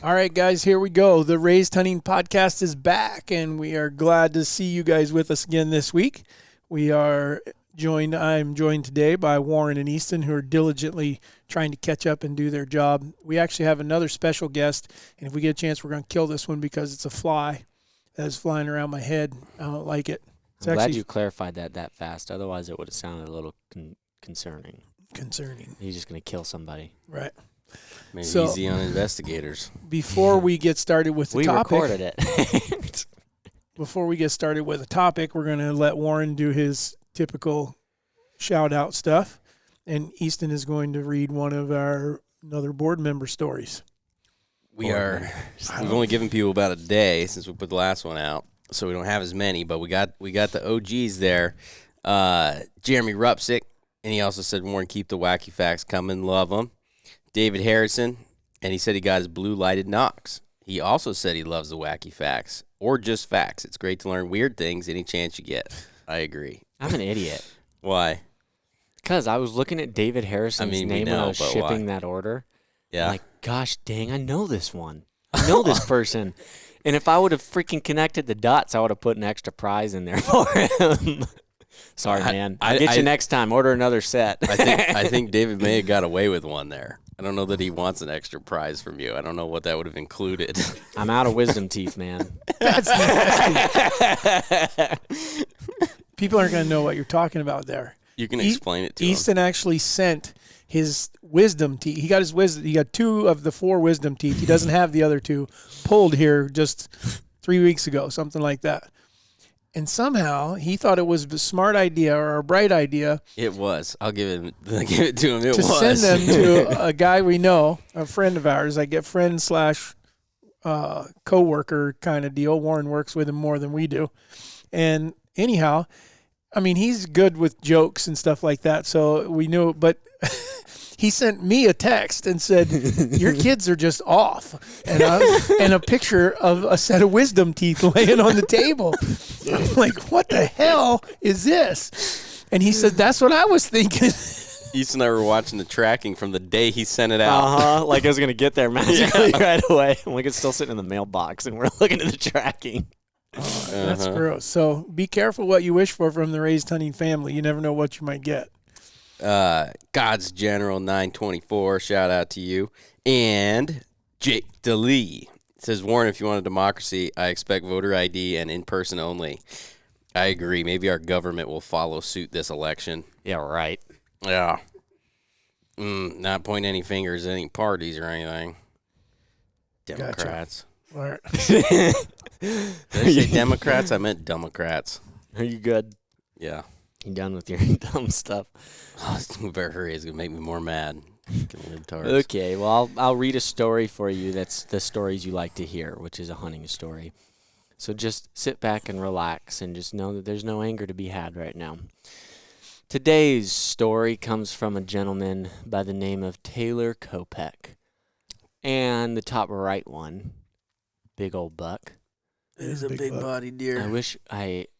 All right, guys, here we go. The Raised Hunting Podcast is back, and we are glad to see you guys with us again this week. I'm joined today by Warren and Easton, who are diligently trying to catch up and do their job. We actually have another special guest, and if we get a chance, we're going to kill this one because it's a fly that is flying around my head. I don't like it. I'm glad you clarified that fast. Otherwise, it would have sounded a little concerning. He's just going to kill somebody. Right. Made it easy on investigators. Before we get started with the topic. We recorded it. Before we get started with the topic, we're going to let Warren do his typical shout-out stuff, and Easton is going to read one of another board member stories. We've only given people about a day since we put the last one out, so we don't have as many, but we got the OGs there. Jeremy Rupsick, and he also said, Warren, keep the wacky facts coming, love them. David Harrison, and he said he got his blue lighted Knox. He also said he loves the wacky facts, or just facts. It's great to learn weird things any chance you get. I agree. I'm an idiot. Why? Because I was looking at David Harrison's name when I was shipping that order. Yeah. I'm like, gosh dang, I know this one. I know this person. And if I would have freaking connected the dots, I would have put an extra prize in there for him. Sorry, man. I'll get you next time. Order another set. I think David may have got away with one there. I don't know that he wants an extra prize from you. I don't know what that would have included. I'm out of wisdom teeth, man. That's nasty. People aren't going to know what you're talking about there. You can explain it to Easton actually sent his wisdom teeth. He got his wisdom. He got 2 of the 4 wisdom teeth. He doesn't have the other 2 pulled here just 3 weeks ago, something like that. And somehow he thought it was a smart idea or a bright idea. It was. I'll give it to him. It to was. Send them to a guy we know, a friend of ours. I get friend / co-worker kind of deal. Warren works with him more than we do. And anyhow, I mean, he's good with jokes and stuff like that, so we knew it. But he sent me a text and said, your kids are just off. And a picture of a set of wisdom teeth laying on the table. I'm like, what the hell is this? And he said, that's what I was thinking. Easton and I were watching the tracking from the day he sent it out. Like I was going to get there magically right away. I'm like, it's still sitting in the mailbox, and we're looking at the tracking. That's gross. So be careful what you wish for from the Raised Hunting family. You never know what you might get. God's General 924, shout out to you. And Jake DeLee says, Warren, if you want a democracy, I expect voter ID and in-person only. I agree. Maybe our government will follow suit this election. Yeah, right. Yeah. Not pointing any fingers at any parties or anything. Democrats. Gotcha. All right. Did I say Democrats? I meant Democrats. Are you good? Yeah. You done with your dumb stuff? Oh, we better hurry. It's going to make me more mad. Okay, well, I'll read a story for you that's the stories you like to hear, which is a hunting story. So just sit back and relax and just know that there's no anger to be had right now. Today's story comes from a gentleman by the name of Taylor Kopech. And the top right one, big old buck. It is a big-bodied deer.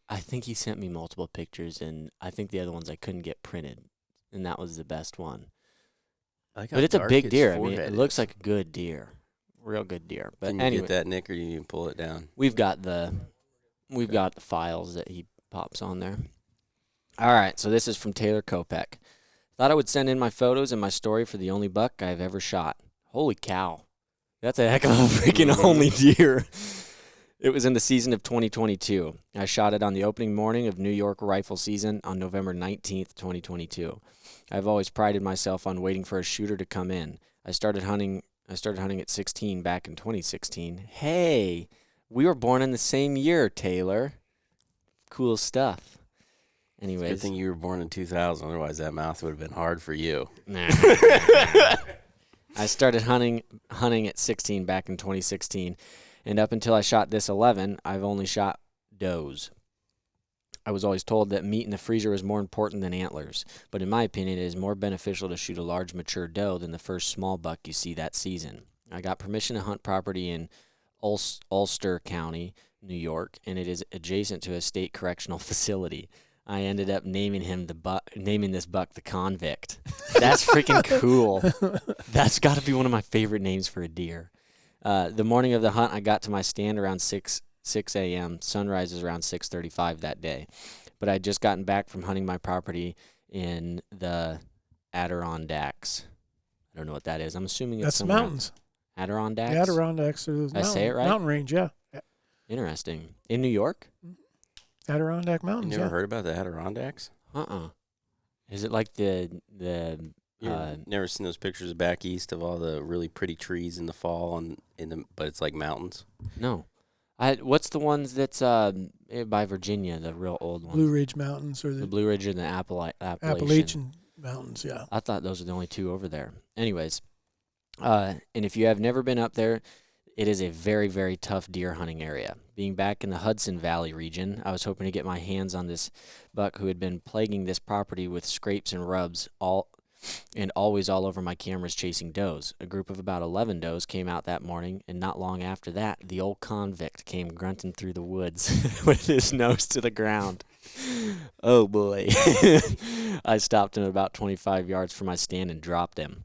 I think he sent me multiple pictures, and I think the other ones I couldn't get printed, and that was the best one. But it's a big deer. I mean, it looks like a good deer, real good deer. But can you get that, Nick, or you can pull it down? We've got the files that he pops on there. All right, so this is from Taylor Kopech. Thought I would send in my photos and my story for the only buck I've ever shot. Holy cow, that's a heck of a freaking only deer. It was in the season of 2022. I shot it on the opening morning of New York rifle season on November 19th, 2022. I've always prided myself on waiting for a shooter to come in. I started hunting at 16 back in 2016. Hey, we were born in the same year, Taylor. Cool stuff. Anyways. Good thing you were born in 2000. Otherwise, that mouth would have been hard for you. Nah. I started hunting at 16 back in 2016. And up until I shot this 11, I've only shot does. I was always told that meat in the freezer was more important than antlers, but in my opinion, it is more beneficial to shoot a large mature doe than the first small buck you see that season. I got permission to hunt property in Ulster County, New York, and it is adjacent to a state correctional facility. I ended up naming this buck the Convict. That's freaking cool. That's got to be one of my favorite names for a deer. The morning of the hunt, I got to my stand around 6 a.m. Sunrise is around 6:35 that day. But I'd just gotten back from hunting my property in the Adirondacks. I don't know what that is. I'm assuming it's That's somewhere. mountains. Adirondacks? The Adirondacks are those Did I say it right? mountain range, yeah. Interesting. In New York? Adirondack You Mountains, never yeah. heard about the Adirondacks? Is it like the Never seen those pictures back east of all the really pretty trees in the fall but it's like mountains. No. What's the ones that's by Virginia, the real old ones? Blue Ridge Mountains or The the Blue Ridge and the Appalachian Mountains, yeah. I thought those were the only two over there. Anyways, and if you have never been up there, it is a very, very tough deer hunting area. Being back in the Hudson Valley region, I was hoping to get my hands on this buck who had been plaguing this property with scrapes and rubs always all over my cameras chasing does. A group of about 11 does came out that morning, and not long after that, the old convict came grunting through the woods with his nose to the ground. Oh, boy. I stopped him about 25 yards from my stand and dropped him.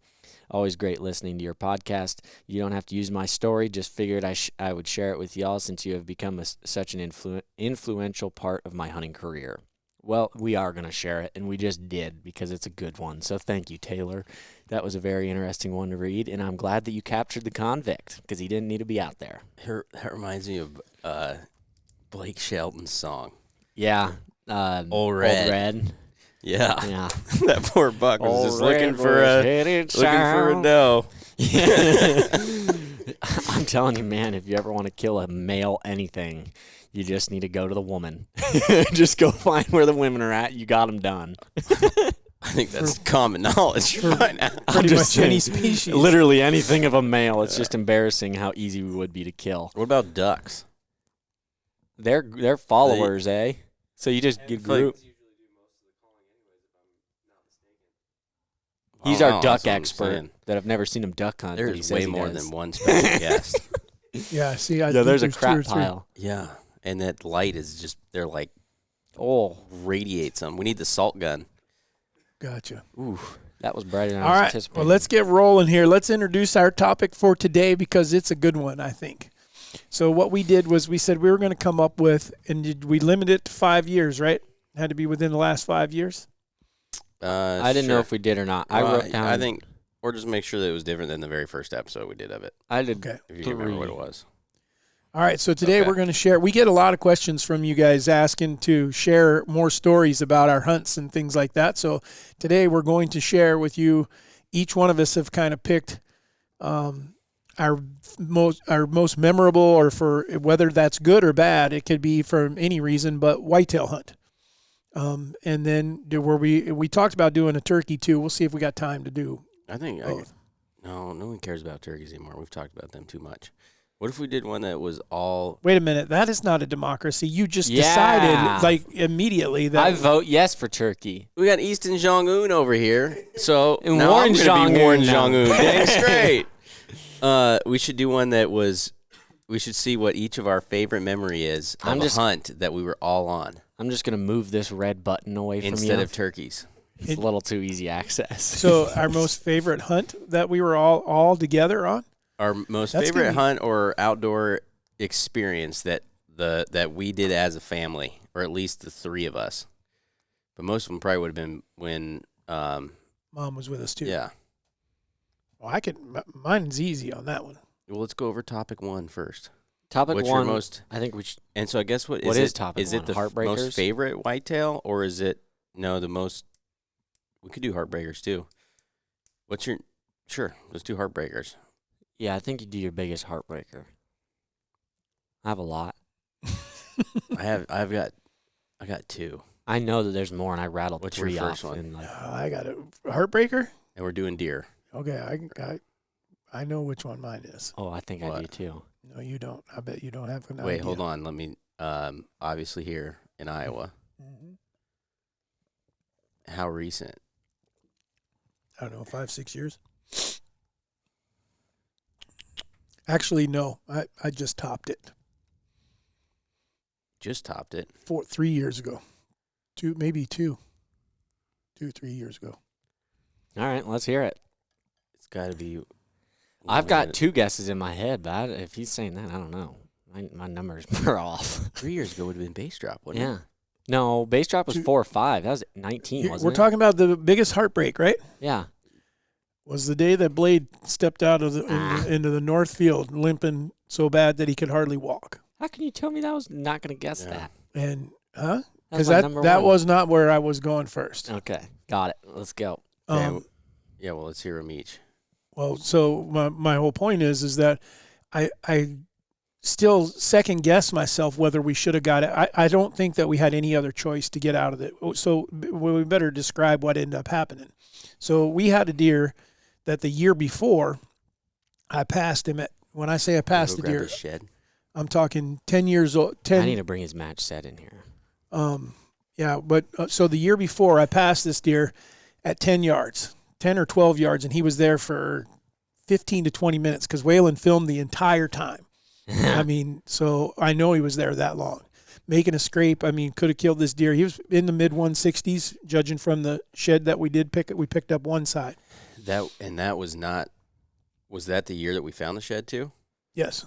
Always great listening to your podcast. You don't have to use my story. Just figured I would share it with y'all since you have become such an influential part of my hunting career. Well, we are going to share it, and we just did because it's a good one. So thank you, Taylor. That was a very interesting one to read, and I'm glad that you captured the convict because he didn't need to be out there. That reminds me of Blake Shelton's song. Yeah. Old Red. Old Red. Yeah. Yeah. That poor buck was just looking for a doe. doe. I'm telling you, man, if you ever want to kill a male anything, you just need to go to the woman. Just go find where the women are at. You got them done. I think that's common knowledge by now. Pretty much any species. Literally anything of a male. It's just embarrassing how easy we would be to kill. What about ducks? They're followers, eh? So you just get group. He's our duck expert that I've never seen him duck hunt. There's way more than one special guest. Yeah, see, there's a crap pile. Yeah, and that light is just, they're like, radiates them. We need the salt gun. Gotcha. Ooh, that was brighter than All I was right, anticipating. well, let's get rolling here. Let's introduce our topic for today because it's a good one, I think. So what we did was we said we were going to come up with, and we limited it to 5 years, right? Had to be within the last 5 years. I didn't know if we did or not. I wrote down. I think, or just make sure that it was different than the very first episode we did of it. I did. Okay. If you can remember what it was. All right, so today we're going to share. We get a lot of questions from you guys asking to share more stories about our hunts and things like that. So today we're going to share with you. Each one of us have kind of picked our most memorable, or for whether that's good or bad. It could be for any reason, but whitetail hunt. And then where we talked about doing a turkey too. We'll see if we got time to do. I think no one cares about turkeys anymore. We've talked about them too much. What if we did one that was all? Wait a minute, that is not a democracy. You just decided like immediately that I vote yes for turkey. We got Easton Jong-un over here, so And now Warren I'm going to be Warren Jong-un. Jong-un. Dang straight. We should do one that was. We should see what each of our favorite memory is of a hunt that we were all on. I'm just going to move this red button away from you. Instead of turkeys. It's a little too easy access. So our most favorite hunt that we were all together on? Our most favorite hunt or outdoor experience that we did as a family, or at least the three of us. But most of them probably would have been when Mom was with us too. Yeah. Well, mine's easy on that one. Well, let's go over topic one first. Topic What's one. your most? I think we should. And so I guess what is topic is one? it the Heartbreakers? most favorite whitetail, or is it the most? We could do heartbreakers too. What's your? Sure, let's do heartbreakers. Yeah, I think you do your biggest heartbreaker. I have a lot. I've got two. I know that there's more, and I rattled What's three your first off. one? And I got a heartbreaker. And we're doing deer. Okay, I know which one mine is. oh, I think I do too. No, you don't. I bet you don't have an idea. Wait, hold on. Let me. Obviously here in Iowa. Mm-hmm. How recent? I don't know, 5-6 years. Actually, no. I just topped it. Just topped it. 3 years ago. 3 years ago. All right, let's hear it. It's got to be. I've got 2 guesses in my head, but if he's saying that, I don't know. My numbers are off. 3 years ago would have been base drop, wouldn't Yeah. No, base drop was 4 or 5. That was 19, wasn't We're it? talking about the biggest heartbreak, right? Yeah. Was the day that Blade stepped out of into the north field limping so bad that he could hardly walk. How can you tell me that? I was not going to guess Yeah. that. And That's because my that number that one. was not where I was going first. Okay. Got it. Let's go. it? Yeah, well, let's hear them each. Well, so my whole point is that I still second guess myself whether we should have got it. I don't think that we had any other choice to get out of it. So we better describe what ended up happening. So we had a deer that the year before I passed him at. When I say I passed Go the grab deer, his shed. I'm talking 10 years old. I need to bring his match set in here. Yeah, but so the year before I passed this deer at 10 yards, 10 or 12 yards, and he was there for 15 to 20 minutes because Waylon filmed the entire time. I mean, so I know he was there that long. Making a scrape, I mean, could have killed this deer. He was in the mid 160s, judging from the shed that we did pick. We picked up one side. That was not. Was that the year that we found the shed too? Yes.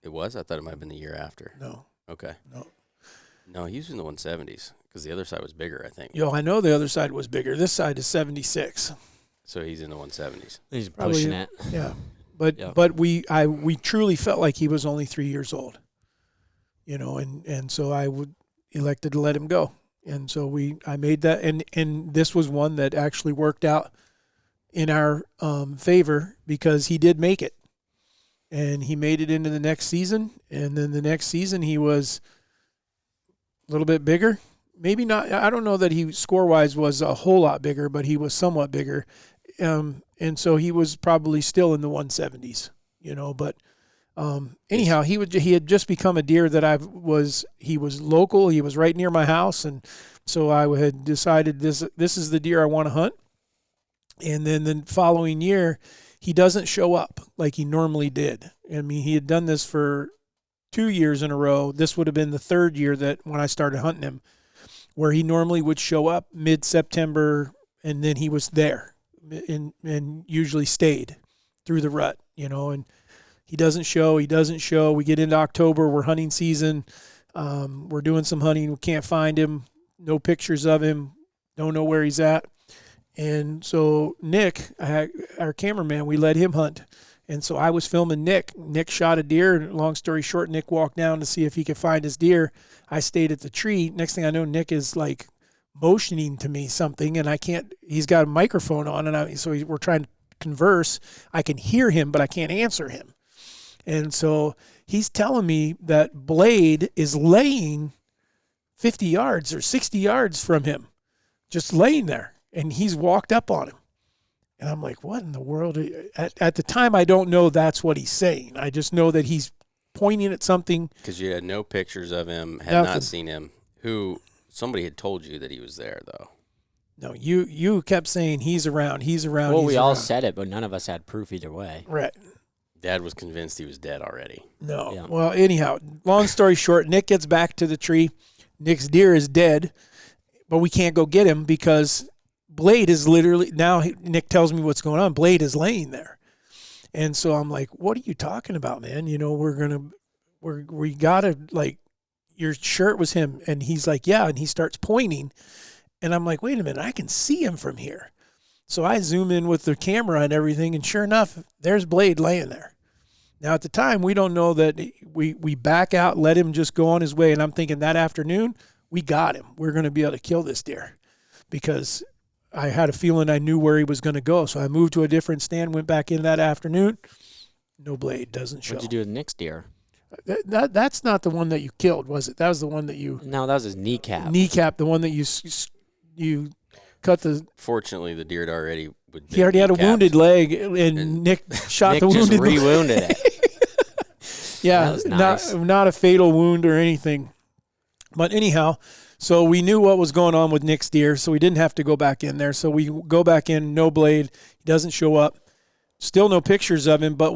It was. I thought it might have been the year after. No. Okay. No. He was in the 170s because the other side was bigger, I think. Yo, I know the other side was bigger. This side is 76. So he's in the 170s. He's Probably, pushing it. Yeah. But Yep. but we truly felt like he was only 3 years old. You know, and so I elected to let him go. And so I made that, and this was one that actually worked out in our favor because he did make it. And he made it into the next season, and then the next season he was a little bit bigger. Maybe not. I don't know that he score-wise was a whole lot bigger, but he was somewhat bigger. And so he was probably still in the 170s, you know. But anyhow, he had just become a deer that he was local. He was right near my house, and so I had decided this is the deer I want to hunt. And then the following year, he doesn't show up like he normally did. I mean, he had done this for 2 years in a row. This would have been the third year that when I started hunting him, where he normally would show up mid-September, and then he was there and usually stayed through the rut, you know, and he doesn't show. We get into October, we're hunting season. We're doing some hunting. We can't find him. No pictures of him. Don't know where he's at. And so Nick, our cameraman, we let him hunt. And so I was filming Nick. Nick shot a deer. Long story short, Nick walked down to see if he could find his deer. I stayed at the tree. Next thing I know, Nick is like motioning to me something, and I can't. He's got a microphone on, and we're trying to converse. I can hear him, but I can't answer him. And so he's telling me that Blade is laying 50 yards or 60 yards from him, just laying there. And he's walked up on him. And I'm like, what in the world? At the time, I don't know that's what he's saying. I just know that he's pointing at something. Because you had no pictures of him, had Nothing. not seen him. Somebody had told you that he was there, though. No, you kept saying he's around. Well, we all said it, but none of us had proof either way. Right. Dad was convinced he was dead already. No. Yeah. Well, anyhow, long story short, Nick gets back to the tree. Nick's deer is dead, but we can't go get him because Blade is literally, now Nick tells me what's going on. Blade is laying there. And so I'm like, what are you talking about, man? You know, we gotta, like, your shirt was him. And he's like, yeah. And he starts pointing. And I'm like, wait a minute, I can see him from here. So I zoom in with the camera and everything. And sure enough, there's Blade laying there. Now, at the time, we don't know that we back out, let him just go on his way. And I'm thinking that afternoon, we got him. We're going to be able to kill this deer because I had a feeling I knew where he was going to go. So I moved to a different stand, went back in that afternoon. No Blade, doesn't show. What'd you do with Nick's deer? That's not the one that you killed, was it? That was the one that you... No, that was his kneecap. Kneecap, the one that you cut the... Fortunately, the deer had already... He already had a wounded leg, and Nick shot the wounded leg. Nick just re-wounded it. Yeah, That was nice. not a fatal wound or anything. But anyhow, so we knew what was going on with Nick's deer, so we didn't have to go back in there. So we go back in, no Blade. He doesn't show up. Still no pictures of him, but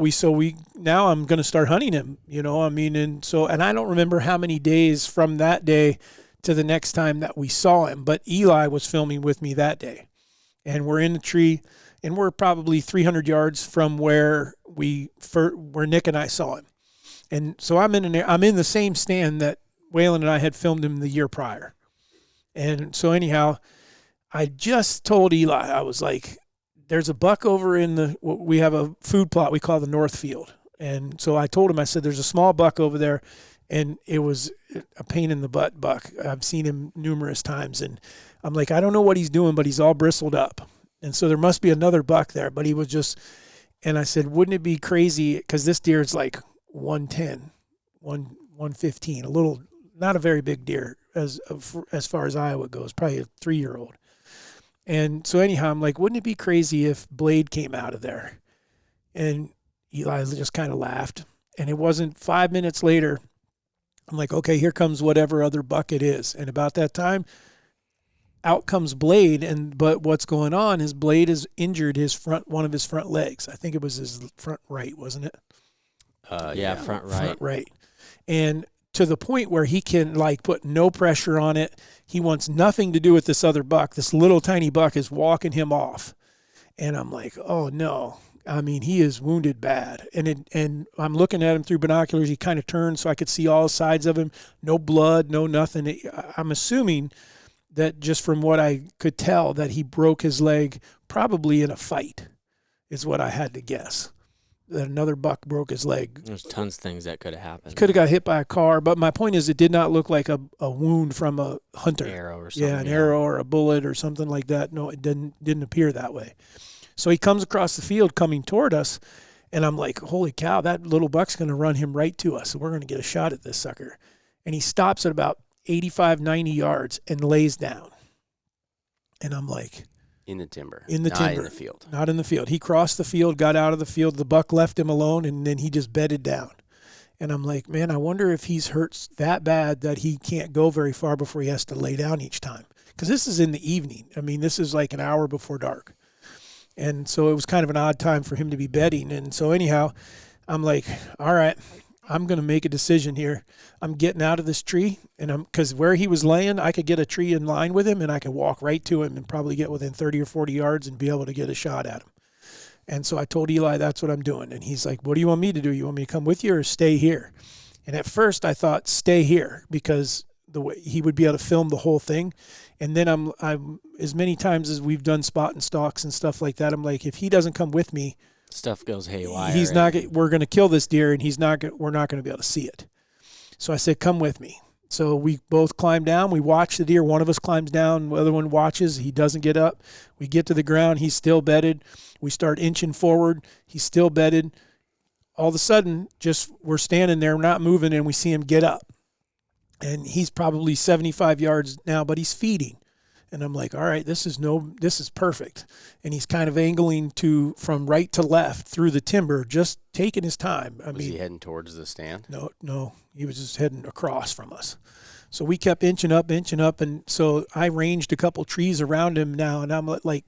now I'm going to start hunting him, you know, I mean, and I don't remember how many days from that day to the next time that we saw him, but Eli was filming with me that day, and we're in the tree, and we're probably 300 yards from where Nick and I saw him. And so I'm in the same stand that Waylon and I had filmed him the year prior. And so anyhow, I just told Eli, I was like, there's a buck over we have a food plot we call the North Field. And so I told him, I said, there's a small buck over there, and it was a pain in the butt buck. I've seen him numerous times, and I'm like, I don't know what he's doing, but he's all bristled up. And so there must be another buck there, but he was just, and I said, wouldn't it be crazy, because this deer is like 110, 115, a little, not a very big deer as far as Iowa goes, probably a 3-year-old. And so anyhow, I'm like, wouldn't it be crazy if Blade came out of there? And Eli just kind of laughed. And it wasn't 5 minutes later, I'm like, okay, here comes whatever other buck it is. And about that time, out comes Blade. But what's going on is Blade has injured one of his front legs. I think it was his front right, wasn't it? Yeah, front right. Front right. And to the point where he can like put no pressure on it. He wants nothing to do with this other buck. This little tiny buck is walking him off. And I'm like, oh no. I mean, he is wounded bad. And I'm looking at him through binoculars. He kind of turned so I could see all sides of him. No blood, no nothing. I'm assuming that just from what I could tell that he broke his leg probably in a fight is what I had to guess. That another buck broke his leg. There's tons of things that could have happened. He could have got hit by a car, but my point is it did not look like a wound from a hunter. An arrow or something. Yeah, an arrow or a bullet or something like that. No, it didn't appear that way. So he comes across the field coming toward us, and I'm like, holy cow, that little buck's going to run him right to us, and we're going to get a shot at this sucker. And he stops at about 85, 90 yards and lays down. And I'm like... In the timber. In the timber. Not in the field. Not in the field. He crossed the field, got out of the field. The buck left him alone, and then he just bedded down. And I'm like, man, I wonder if he's hurt that bad that he can't go very far before he has to lay down each time. Because this is in the evening. I mean, this is like an hour before dark. And so it was kind of an odd time for him to be bedding. And so anyhow, I'm like, all right, I'm going to make a decision here. I'm getting out of this tree, and because where he was laying, I could get a tree in line with him, and I could walk right to him and probably get within 30 or 40 yards and be able to get a shot at him. And so I told Eli that's what I'm doing. And he's like, what do you want me to do? You want me to come with you or stay here? And at first I thought stay here because the way he would be able to film the whole thing. And then I'm as many times as we've done spot and stalks and stuff like that, I'm like, if he doesn't come with me, stuff goes haywire. He's not. We're going to kill this deer, and we're not going to be able to see it. So I said, "Come with me." So we both climb down. We watch the deer. One of us climbs down. The other one watches. He doesn't get up. We get to the ground. He's still bedded. We start inching forward. He's still bedded. All of a sudden, we're standing there, not moving, and we see him get up. And he's probably 75 yards now, but he's feeding. And I'm like, all right, this is perfect. And he's kind of angling from right to left through the timber, just taking his time. Was he heading towards the stand? No, he was just heading across from us. So we kept inching up. And so I ranged a couple trees around him now, and I'm at like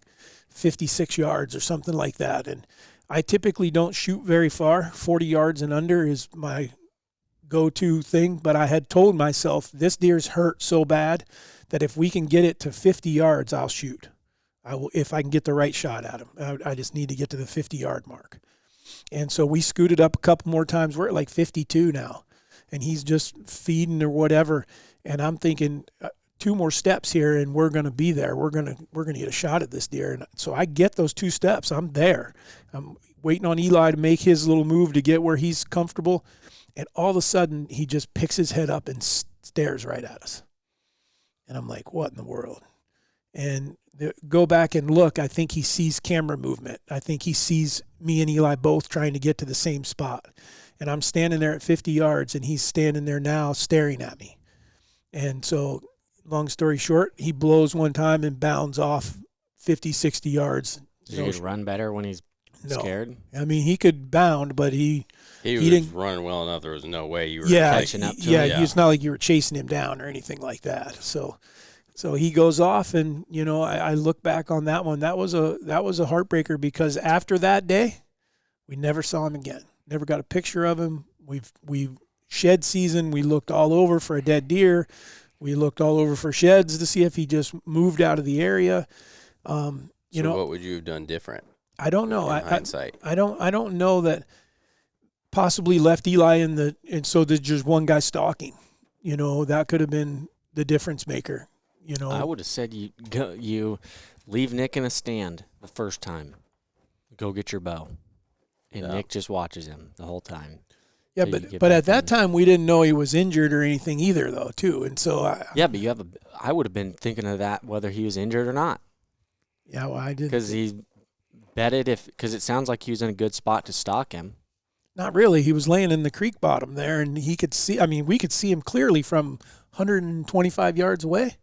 56 yards or something like that. And I typically don't shoot very far. 40 yards and under is my go-to thing. But I had told myself this deer's hurt so bad that if we can get it to 50 yards, I'll shoot. I will, if I can get the right shot at him. I just need to get to the 50-yard mark. And so we scooted up a couple more times. We're at like 52 now, and he's just feeding or whatever. And I'm thinking 2 more steps here, and we're going to be there. We're going to get a shot at this deer. And so I get those 2 steps. I'm there. I'm waiting on Eli to make his little move to get where he's comfortable. And all of a sudden, he just picks his head up and stares right at us. And I'm like, what in the world? And go back and look. I think he sees camera movement. I think he sees me and Eli both trying to get to the same spot. And I'm standing there at 50 yards, and he's standing there now staring at me. And so, long story short, he blows one time and bounds off 50, 60 yards. Does he run better when he's scared? I mean, he could bound, but he was didn't running well enough. There was no way you were catching up to him. Yeah, it's not like you were chasing him down or anything like that. So he goes off, and I look back on that one. That was a heartbreaker because after that day, we never saw him again. Never got a picture of him. We've shed season. We looked all over for a dead deer. We looked all over for sheds to see if he just moved out of the area. What would you have done different? I don't know. In hindsight. I don't know that possibly left Eli and so there's just one guy stalking. That could have been the difference maker. I would have said you leave Nick in a stand the first time. Go get your bow. And Nick just watches him the whole time. Yeah, but at that time we didn't know he was injured or anything either, though, too. And so I would have been thinking of that whether he was injured or not. Yeah, well, I didn't. Because he betted because it sounds like he was in a good spot to stalk him. Not really. He was laying in the creek bottom there, and he could see. I mean, we could see him clearly from 125 yards away.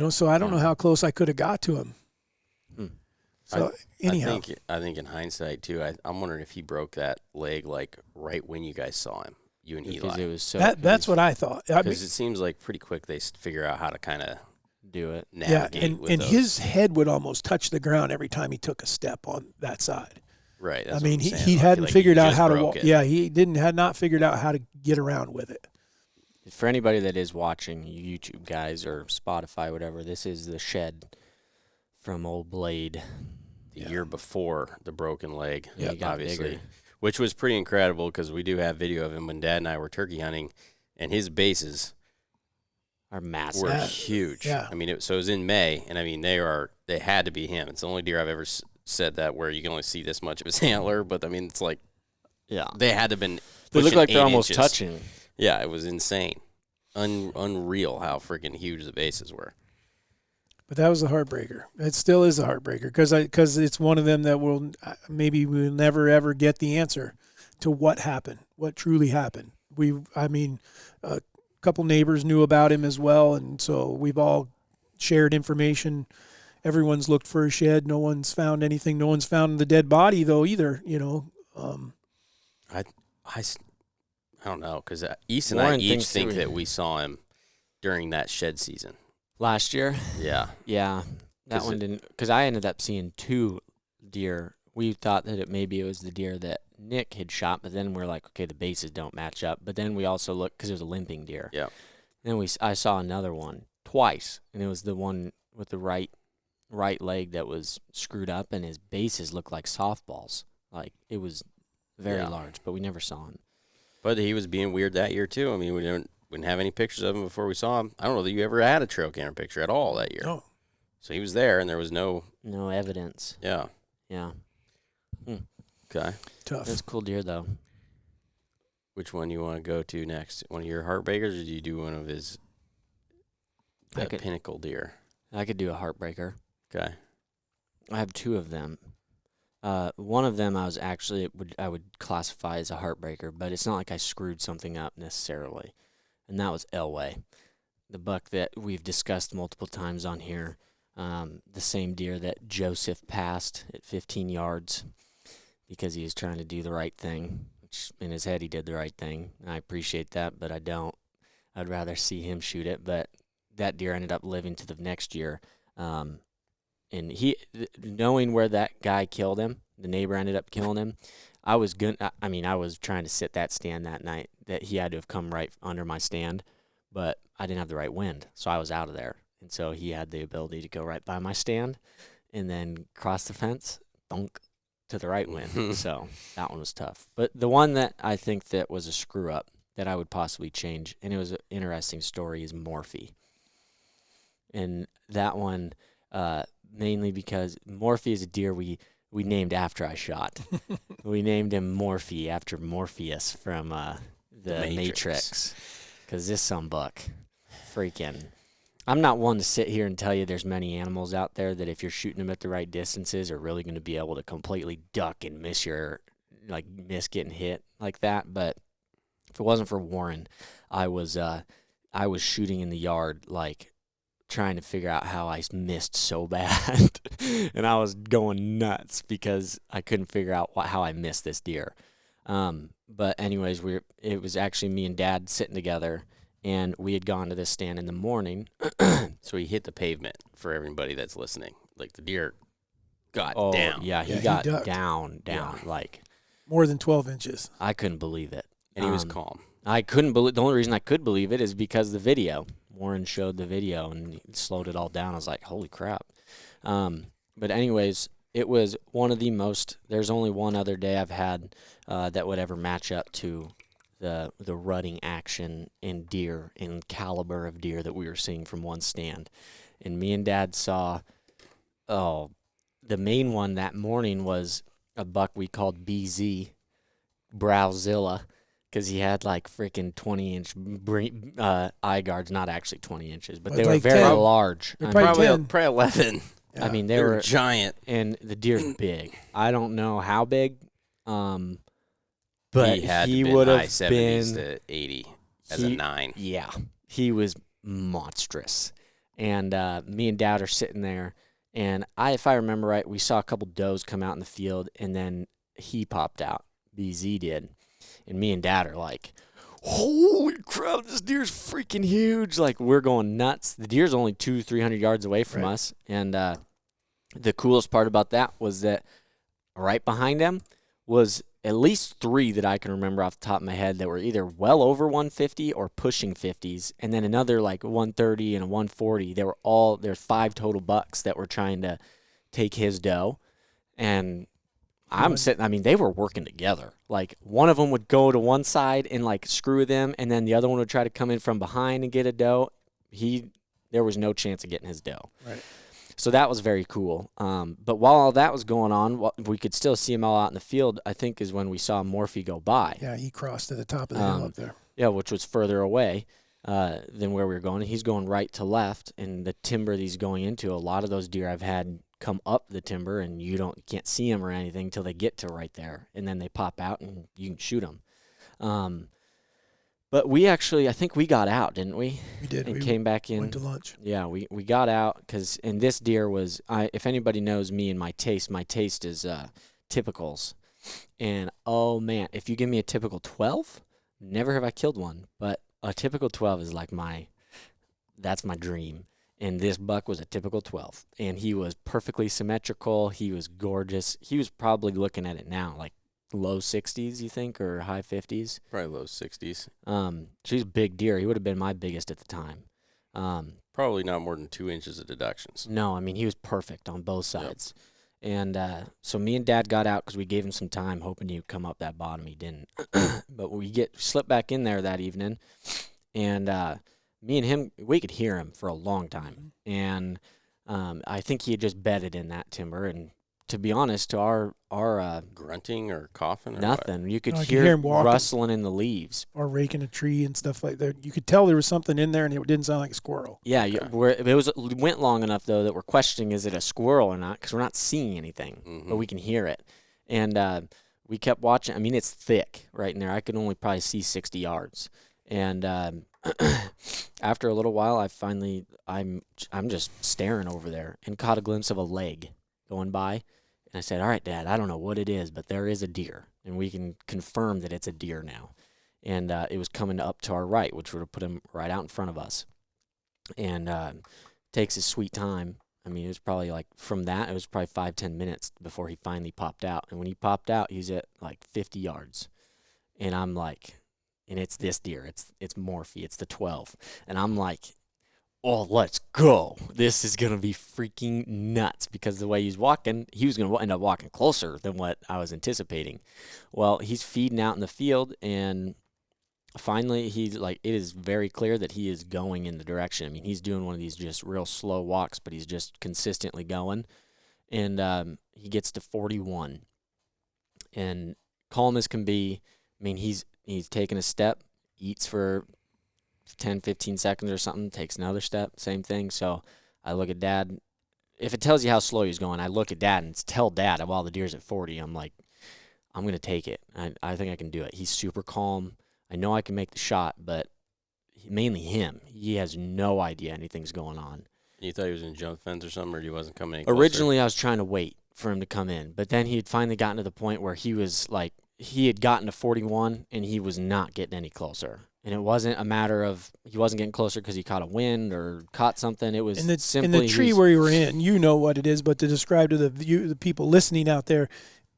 So I don't know how close I could have got to him. So anyhow, I think in hindsight too, I'm wondering if he broke that leg like right when you guys saw him, you and Eli. It was so that's what I thought. Because it seems like pretty quick they figure out how to kind of do it. Navigate and his head would almost touch the ground every time he took a step on that side. Right. I mean, he hadn't figured out how to walk. Yeah, he had not figured out how to get around with it. For anybody that is watching, YouTube guys or Spotify, whatever, this is the shed from Old Blade. The year before the broken leg, obviously, bigger. Which was pretty incredible because we do have video of him when Dad and I were turkey hunting, and his bases are massive, were huge. Yeah. I mean, it was in May, and I mean they had to be him. It's the only deer I've ever said that where you can only see this much of his antler, but I mean it's like, they had to have been. They look like they're almost inches. touching. Yeah, it was insane, unreal how freaking huge the bases were. But that was a heartbreaker. It still is a heartbreaker because it's one of them that we'll never ever get the answer to what happened, what truly happened. A couple neighbors knew about him as well, and so we've all shared information. Everyone's looked for a shed. No one's found anything. No one's found the dead body though either. I don't know because East and I each think that we saw him during that shed season. Last year? Yeah. Yeah. That one didn't, because I ended up seeing 2 deer. We thought that maybe it was the deer that Nick had shot, but then we're like, okay, the bases don't match up. But then we also looked, because it was a limping deer. Yeah. Then I saw another one twice, and it was the one with the right leg that was screwed up, and his bases looked like softballs. Like, it was very large, but we never saw him. But he was being weird that year, too. I mean, we didn't have any pictures of him before we saw him. I don't know that you ever had a trail camera picture at all that year. No. So he was there, and there was no evidence. Yeah. Yeah. Okay. Tough. That's a cool deer, though. Which one you want to go to next? One of your heartbreakers, or do you do one of his pinnacle deer? I could do a heartbreaker. Okay. I have 2 of them. One of them I would classify as a heartbreaker, but it's not like I screwed something up necessarily. And that was Elway, the buck that we've discussed multiple times on here. The same deer that Joseph passed at 15 yards because he was trying to do the right thing, which in his head he did the right thing. And I appreciate that, but I don't. I'd rather see him shoot it. But that deer ended up living to the next year. And knowing where that guy killed him, the neighbor ended up killing him. I was trying to sit that stand that night that he had to have come right under my stand, but I didn't have the right wind, so I was out of there. And so he had the ability to go right by my stand and then cross the fence, thunk, to the right wind. So that one was tough. But the one that I think that was a screw up that I would possibly change, and it was an interesting story, is Morphe. And that one, mainly because Morphe is a deer we named after I shot. We named him Morphe after Morpheus from the Matrix. Because this buck, freaking... I'm not one to sit here and tell you there's many animals out there that if you're shooting them at the right distances are really going to be able to completely duck and miss getting hit like that. But if it wasn't for Warren, I was shooting in the yard like trying to figure out how I missed so bad. And I was going nuts because I couldn't figure out how I missed this deer. But anyways, it was actually me and Dad sitting together, and we had gone to this stand in the morning. So he hit the pavement for everybody that's listening. Like the deer got down. Yeah, he got ducked. down, Yeah. like More than 12 inches. I couldn't believe it. And he was calm. I couldn't believe. The only reason I could believe it is because the video. Warren showed the video and he slowed it all down. I was like, holy crap. But anyways, it was one of the most. There's only one other day I've had that would ever match up to the rutting action in deer and caliber of deer that we were seeing from one stand. And me and Dad saw, the main one that morning was a buck we called BZ, Browzilla, because he had like freaking 20-inch eye guards, not actually 20 inches, but they were like very 10. large. They're I probably mean, 10. Probably 11. Yeah. I mean, They were giant. and the deer's big. I don't know how big, but he would have been 70s to 80 as a 9. Yeah, he was monstrous. And me and Dad are sitting there, and if I remember right, we saw a couple does come out in the field, and then he popped out. BZ did. And me and Dad are like, holy crap, this deer's freaking huge. Like, we're going nuts. The deer's only 200-300 yards away from us. And the coolest part about that was that right behind him was at least 3 that I can remember off the top of my head that were either well over 150 or pushing 50s, and then another like 130 and a 140. There's 5 total bucks that were trying to take his doe. And they were working together. Like, one of them would go to one side and like screw them, and then the other one would try to come in from behind and get a doe. There was no chance of getting his doe. Right. So that was very cool. But while all that was going on, we could still see him all out in the field, I think, is when we saw Morphe go by. Yeah, he crossed to the top of the hill up there. Yeah, which was further away than where we were going. He's going right to left, and the timber that he's going into, a lot of those deer I've had come up the timber, and you can't see them or anything until they get to right there, and then they pop out, and you can shoot them. But we actually, I think we got out, didn't we? We did. And we came back in. Went to lunch. Yeah, we got out and this deer was, if anybody knows me and my taste is typicals. And, oh, man, if you give me a typical 12, never have I killed one. But a typical 12 is like that's my dream. And this buck was a typical 12. And he was perfectly symmetrical. He was gorgeous. He was probably looking at it now, like, low 60s, you think, or high 50s? Probably low 60s. She's a big deer. He would have been my biggest at the time. Probably not more than 2 inches of deductions. No, I mean, he was perfect on both sides. Yep. And so me and Dad got out because we gave him some time, hoping he'd come up that bottom. He didn't. But we slipped back in there that evening, and me and him, we could hear him for a long time. And I think he had just bedded in that timber, and to be honest, to our grunting or coughing or nothing. What? You could No, I hear him walking. rustling in the leaves. Or raking a tree and stuff like that. You could tell there was something in there, and it didn't sound like a squirrel. Yeah, it went long enough, though, that we're questioning, is it a squirrel or not, because we're not seeing anything, but we can hear it. And we kept watching. I mean, it's thick right in there. I could only probably see 60 yards. And after a little while, I'm just staring over there and caught a glimpse of a leg going by. And I said, all right, Dad, I don't know what it is, but there is a deer, and we can confirm that it's a deer now. And it was coming up to our right, which would have put him right out in front of us. And takes his sweet time. I mean, it was probably like from that, it was probably 5-10 minutes before he finally popped out. And when he popped out, he's at like 50 yards. And I'm like, and it's this deer. It's Morphe. It's the 12. And I'm like, oh, let's go. This is going to be freaking nuts, because the way he's walking, he was going to end up walking closer than what I was anticipating. Well, he's feeding out in the field, and finally he's like, it is very clear that he is going in the direction. I mean, he's doing one of these just real slow walks, but he's just consistently going. And he gets to 41. And calm as can be. I mean, he's taking a step, eats for 10, 15 seconds or something, takes another step, same thing. So I look at Dad. If it tells you how slow he's going, I look at Dad and tell Dad while the deer's at 40, I'm like, I'm going to take it. I think I can do it. He's super calm. I know I can make the shot, but mainly him. He has no idea anything's going on. You thought he was in jump fence or something, or he wasn't coming in closer? Originally, I was trying to wait for him to come in, but then he had finally gotten to the point where he was like, he had gotten to 41, and he was not getting any closer. And it wasn't a matter of he wasn't getting closer because he caught a wind or caught something. It was simply in the tree where you were in. You know what it is, but to describe to the people listening out there,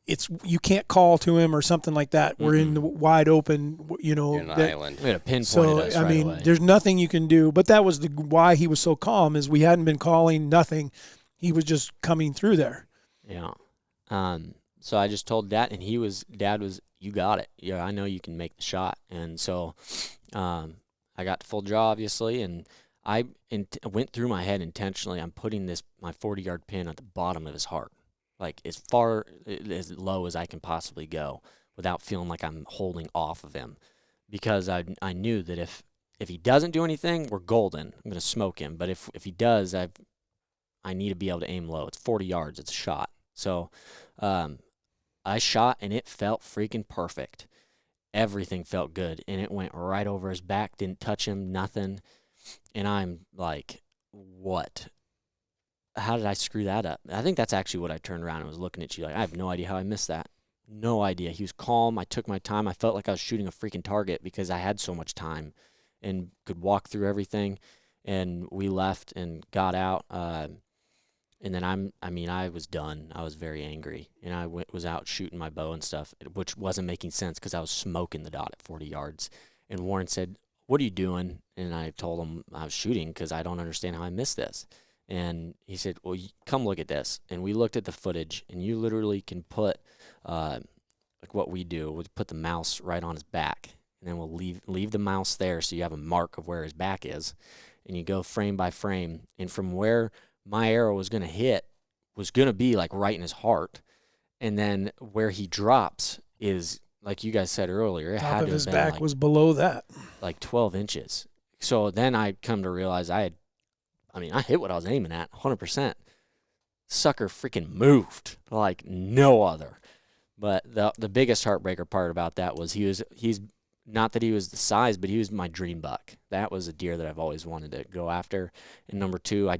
it's you can't call to him or something like that. We're in the wide open, you know. In an island. We had a pinpoint. So us I right mean, away. there's nothing you can do. But that was why he was so calm, is we hadn't been calling, nothing. He was just coming through there. Yeah. So I just told Dad, and Dad was, you got it. Yeah, I know you can make the shot. And so I got the full draw, obviously, and I went through my head intentionally. I'm putting my 40-yard pin at the bottom of his heart, like as low as I can possibly go without feeling like I'm holding off of him, because I knew that if he doesn't do anything, we're golden. I'm going to smoke him. But if he does, I need to be able to aim low. It's 40 yards. It's a shot. So I shot, and it felt freaking perfect. Everything felt good, and it went right over his back, didn't touch him, nothing. And I'm like, what? How did I screw that up? I think that's actually what I turned around and was looking at you like, I have no idea how I missed that. No idea. He was calm. I took my time. I felt like I was shooting a freaking target because I had so much time and could walk through everything. And we left and got out. And then I was done. I was very angry, and I was out shooting my bow and stuff, which wasn't making sense because I was smoking the dot at 40 yards. And Warren said, "What are you doing?" And I told him I was shooting because I don't understand how I missed this. And he said, "Well, come look at this." And we looked at the footage, and you literally can put, like what we do, we'll put the mouse right on his back, and then we'll leave the mouse there so you have a mark of where his back is, and you go frame by frame, and from where my arrow was going to hit was going to be like right in his heart, and then where he drops is, like you guys said earlier, it Top had of to his have been back was below that. like 12 inches. So then I come to realize I hit what I was aiming at 100%. Sucker freaking moved like no other. But the biggest heartbreaker part about that was he's not that he was the size, but he was my dream buck. That was a deer that I've always wanted to go after. And number two,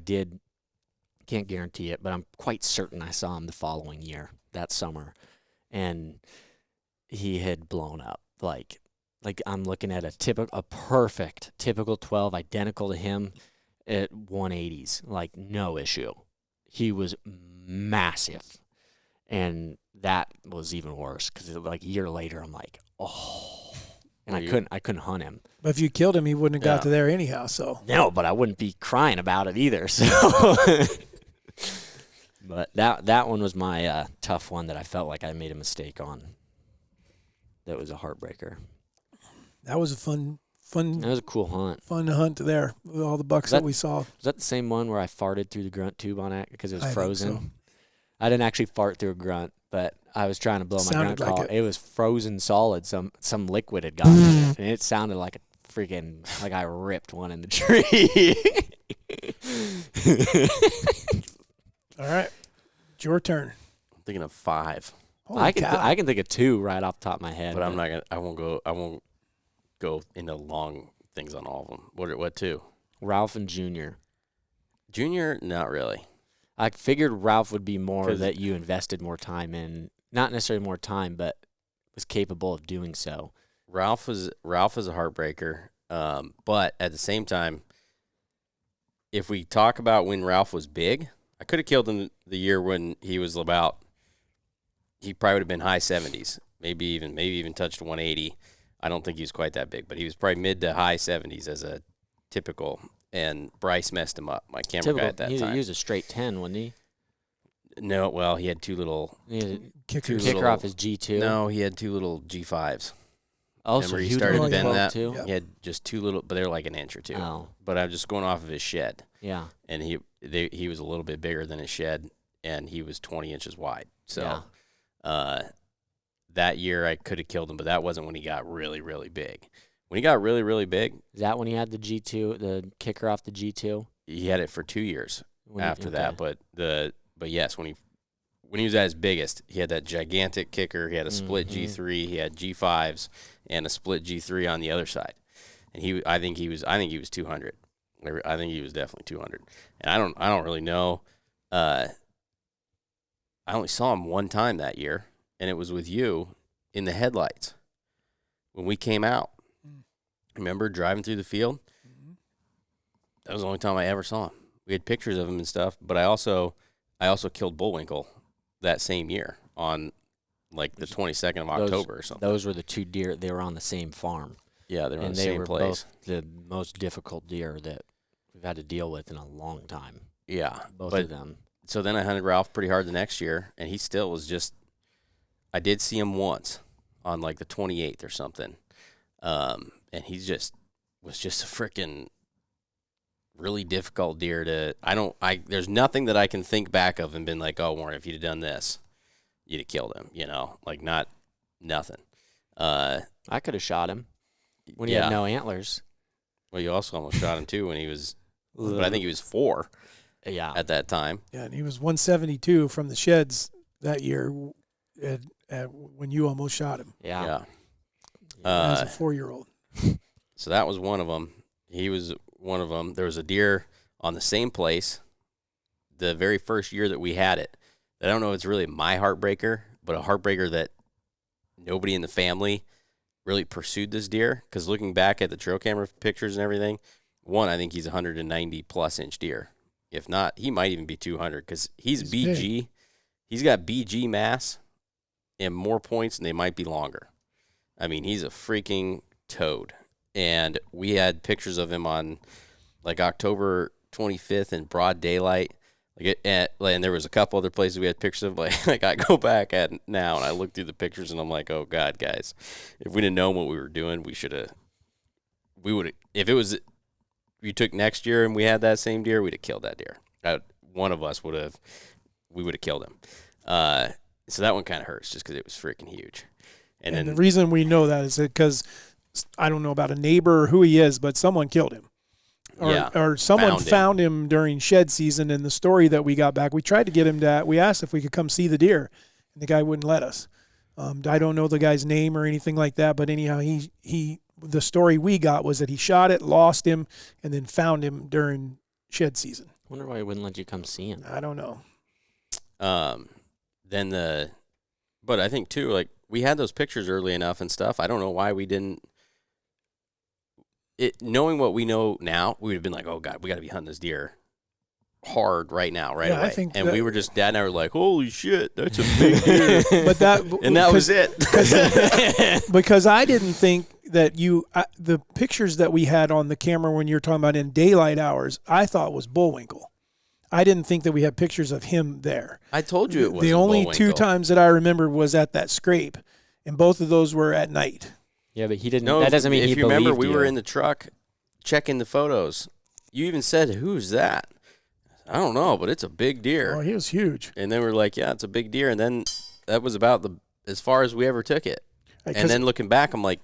can't guarantee it, but I'm quite certain I saw him the following year, that summer, and he had blown up. Like I'm looking at a perfect typical 12, identical to him at 180s, like no issue. He was massive, and that was even worse because like a year later, I'm like, oh, and I couldn't hunt him. But if you killed him, he wouldn't have got to there anyhow. So no, but I wouldn't be crying about it either. So. But that one was my tough one that I felt like I made a mistake on. That was a heartbreaker. That was a fun. That was a cool hunt. Fun to hunt there with all the bucks that we saw. Was that the same one where I farted through the grunt tube on it because it was frozen? Think so. I didn't actually fart through a grunt, but I was trying to blow my grunt call. It was frozen solid. Some liquid had gotten in it, and it sounded like a freaking like I ripped one in the tree. All right, it's your turn. I'm thinking of 5. I can think of 2 right off the top of my head. But I'm not gonna. I won't go into long things on all of them. What 2? Ralph and Junior. Junior, not really. I figured Ralph would be more that you invested more time in, not necessarily more time, but was capable of doing so. Ralph is a heartbreaker, but at the same time, if we talk about when Ralph was big, I could have killed him the year when he was about. He probably would have been high 70s, maybe even touched 180. I don't think he was quite that big, but he was probably mid to high 70s as a typical. And Bryce messed him up, my camera guy at that time. He was a straight 10, wasn't he? No, well, he had 2 little kicker off his G2. No, he had 2 little G5s. Oh, remember so he started to bend that? Too? He had just 2 little, but they're like an inch or 2. Oh. But I'm just going off of his shed. Yeah. And he was a little bit bigger than his shed, and he was 20 inches wide. So that year I could have killed him, but that wasn't when he got really, really big. When he got really, really big. Is that when he had the G2, the kicker off the G2? He had it for 2 years after that. But yes, when he was at his biggest, he had that gigantic kicker. He had a split G3. He had G5s and a split G3 on the other side. And I think he was 200. I think he was definitely 200. And I don't really know. I only saw him one time that year, and it was with you in the headlights when we came out. Remember driving through the field? Mm-hmm. That was the only time I ever saw him. We had pictures of him and stuff, but I also killed Bullwinkle that same year on like the 22nd of October or something. Those were the 2 deer. They were on the same farm. Yeah, they were on the same place. Both the most difficult deer that we've had to deal with in a long time. Yeah, both of them. so then I hunted Ralph pretty hard the next year, and he still was just. I did see him once on like the 28th or something, and he was just a freaking really difficult deer to. There's nothing that I can think back of and been like, oh, Warren, if you'd have done this, you'd have killed him. Like nothing. I could have shot him when he had no antlers. Well, you also almost shot him too when he was, but I think he was 4. Yeah. At that time. Yeah, and he was 172 from the sheds that year when you almost shot him. Yeah. As a 4-year-old. So that was one of them. He was one of them. There was a deer on the same place the very first year that we had it. I don't know if it's really my heartbreaker, but a heartbreaker that nobody in the family really pursued this deer. Because looking back at the trail camera pictures and everything, I think he's 190-plus inch deer. If not, he might even be 200 because he's BG. Big. He's got BG mass and more points, and they might be longer. I mean, he's a freaking toad. And we had pictures of him on, like, October 25th in broad daylight. And there was a couple other places we had pictures of. Like I go back at now, and I look through the pictures, and I'm like, oh, God, guys. If we'd have known what we were doing, we would have, if it was, you took next year and we had that same deer, we'd have killed that deer. One of us would have killed him. So that one kind of hurts just because it was freaking huge. And then the reason we know that is because I don't know about a neighbor or who he is, but someone killed him. Or someone found him during shed season. And the story that we got back, we tried to get him we asked if we could come see the deer, and the guy wouldn't let us. I don't know the guy's name or anything like that, but anyhow, the story we got was that he shot it, lost him, and then found him during shed season. Wonder why he wouldn't let you come see him. I don't know. But I think too, like, we had those pictures early enough and stuff. I don't know why we didn't. Knowing what we know now, we would have been like, oh God, we got to be hunting this deer hard right now, right away. We were just, Dad and I were like, holy shit, that's a big deer. And that was it. Because I didn't think that the pictures that we had on the camera when you're talking about in daylight hours, I thought was bullwinkle. I didn't think that we had pictures of him there. I told you it was the only bullwinkle. 2 times that I remember was at that scrape, and both of those were at night. Yeah, but he didn't. No, that doesn't mean he believed you. If you remember, we were in the truck checking the photos. You even said, "Who's that?" I don't know, but it's a big deer. Oh, he was huge. And then we're like, "Yeah, it's a big deer." And then that was about as far as we ever took it. And then looking back, I'm like,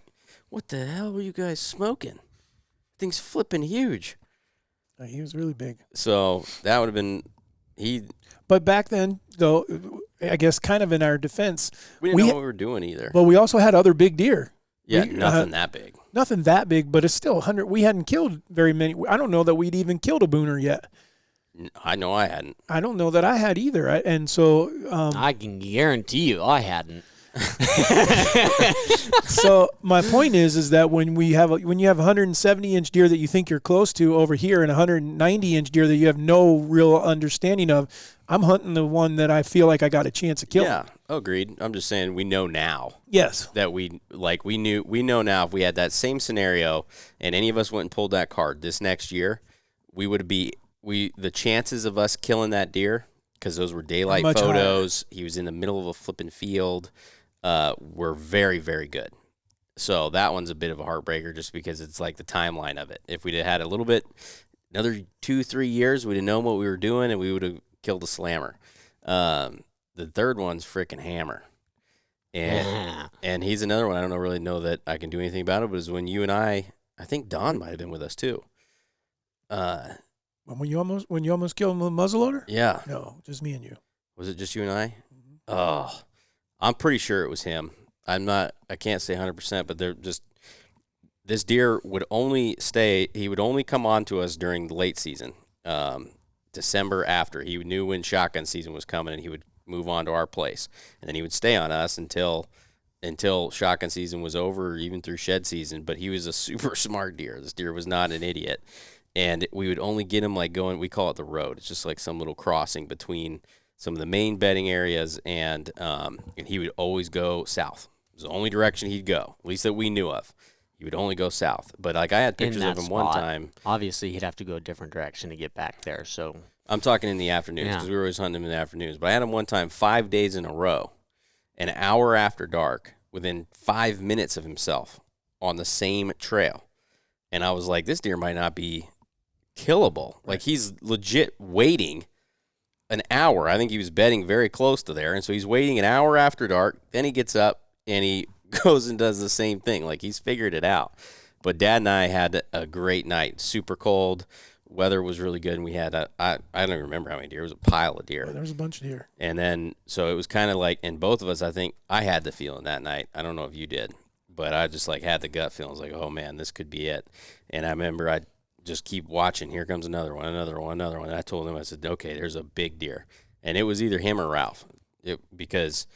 "What the hell were you guys smoking? Thing's flipping huge." He was really big. So that would have been But back then, though, I guess kind of in our defense, we didn't know what we were doing either. But we also had other big deer. Yeah, nothing that big. Nothing that big, but it's still 100. We hadn't killed very many. I don't know that we'd even killed a booner yet. I know I hadn't. I don't know that I had either. And so I can guarantee you I hadn't. So my point is that when you have a 170-inch deer that you think you're close to over here and a 190-inch deer that you have no real understanding of, I'm hunting the one that I feel like I got a chance of killing. Yeah, agreed. I'm just saying we know now. Yes. That we know now if we had that same scenario and any of us went and pulled that card this next year, the chances of us killing that deer, because those were daylight photos, higher. He was in the middle of a flipping field, were very, very good. So that one's a bit of a heartbreaker just because it's like the timeline of it. If we'd have had a little bit, another 2-3 years, we'd have known what we were doing and we would have killed a slammer. The third one's freaking hammer. And he's another one I don't really know that I can do anything about it, but it was when you and I think Don might have been with us too. When you almost killed the muzzleloader? Yeah. No, just me and you. Was it just you and I? Mm-hmm. Oh, I'm pretty sure it was him. I can't say 100%, but this deer would only he would only come on to us during the late season, December after. He knew when shotgun season was coming, and he would move on to our place. And then he would stay on us until shotgun season was over, or even through shed season. But he was a super smart deer. This deer was not an idiot. And we would only get him going, we call it the road. It's just like some little crossing between some of the main bedding areas, and he would always go south. It was the only direction he'd go, at least that we knew of. He would only go south. But I had pictures of him one time. Obviously, he'd have to go a different direction to get back there. So I'm talking in the afternoons because we were always hunting him in the afternoons. But I had him one time 5 days in a row, an hour after dark, within 5 minutes of himself on the same trail. And I was like, this deer might not be killable. Like, he's legit waiting an hour. I think he was bedding very close to there. And so he's waiting an hour after dark. Then he gets up and he goes and does the same thing. Like, he's figured it out. But Dad and I had a great night. Super cold. Weather was really good. And we had, I don't even remember how many deer. It was a pile of deer. There was a bunch of deer. And then, so it was kind of like, and both of us, I think, I had the feeling that night. I don't know if you did. But I just, like, had the gut feeling. I was like, oh, man, this could be it. And I remember I just keep watching. Here comes another one. And I told him, I said, okay, there's a big deer. And it was either him or Ralph. Because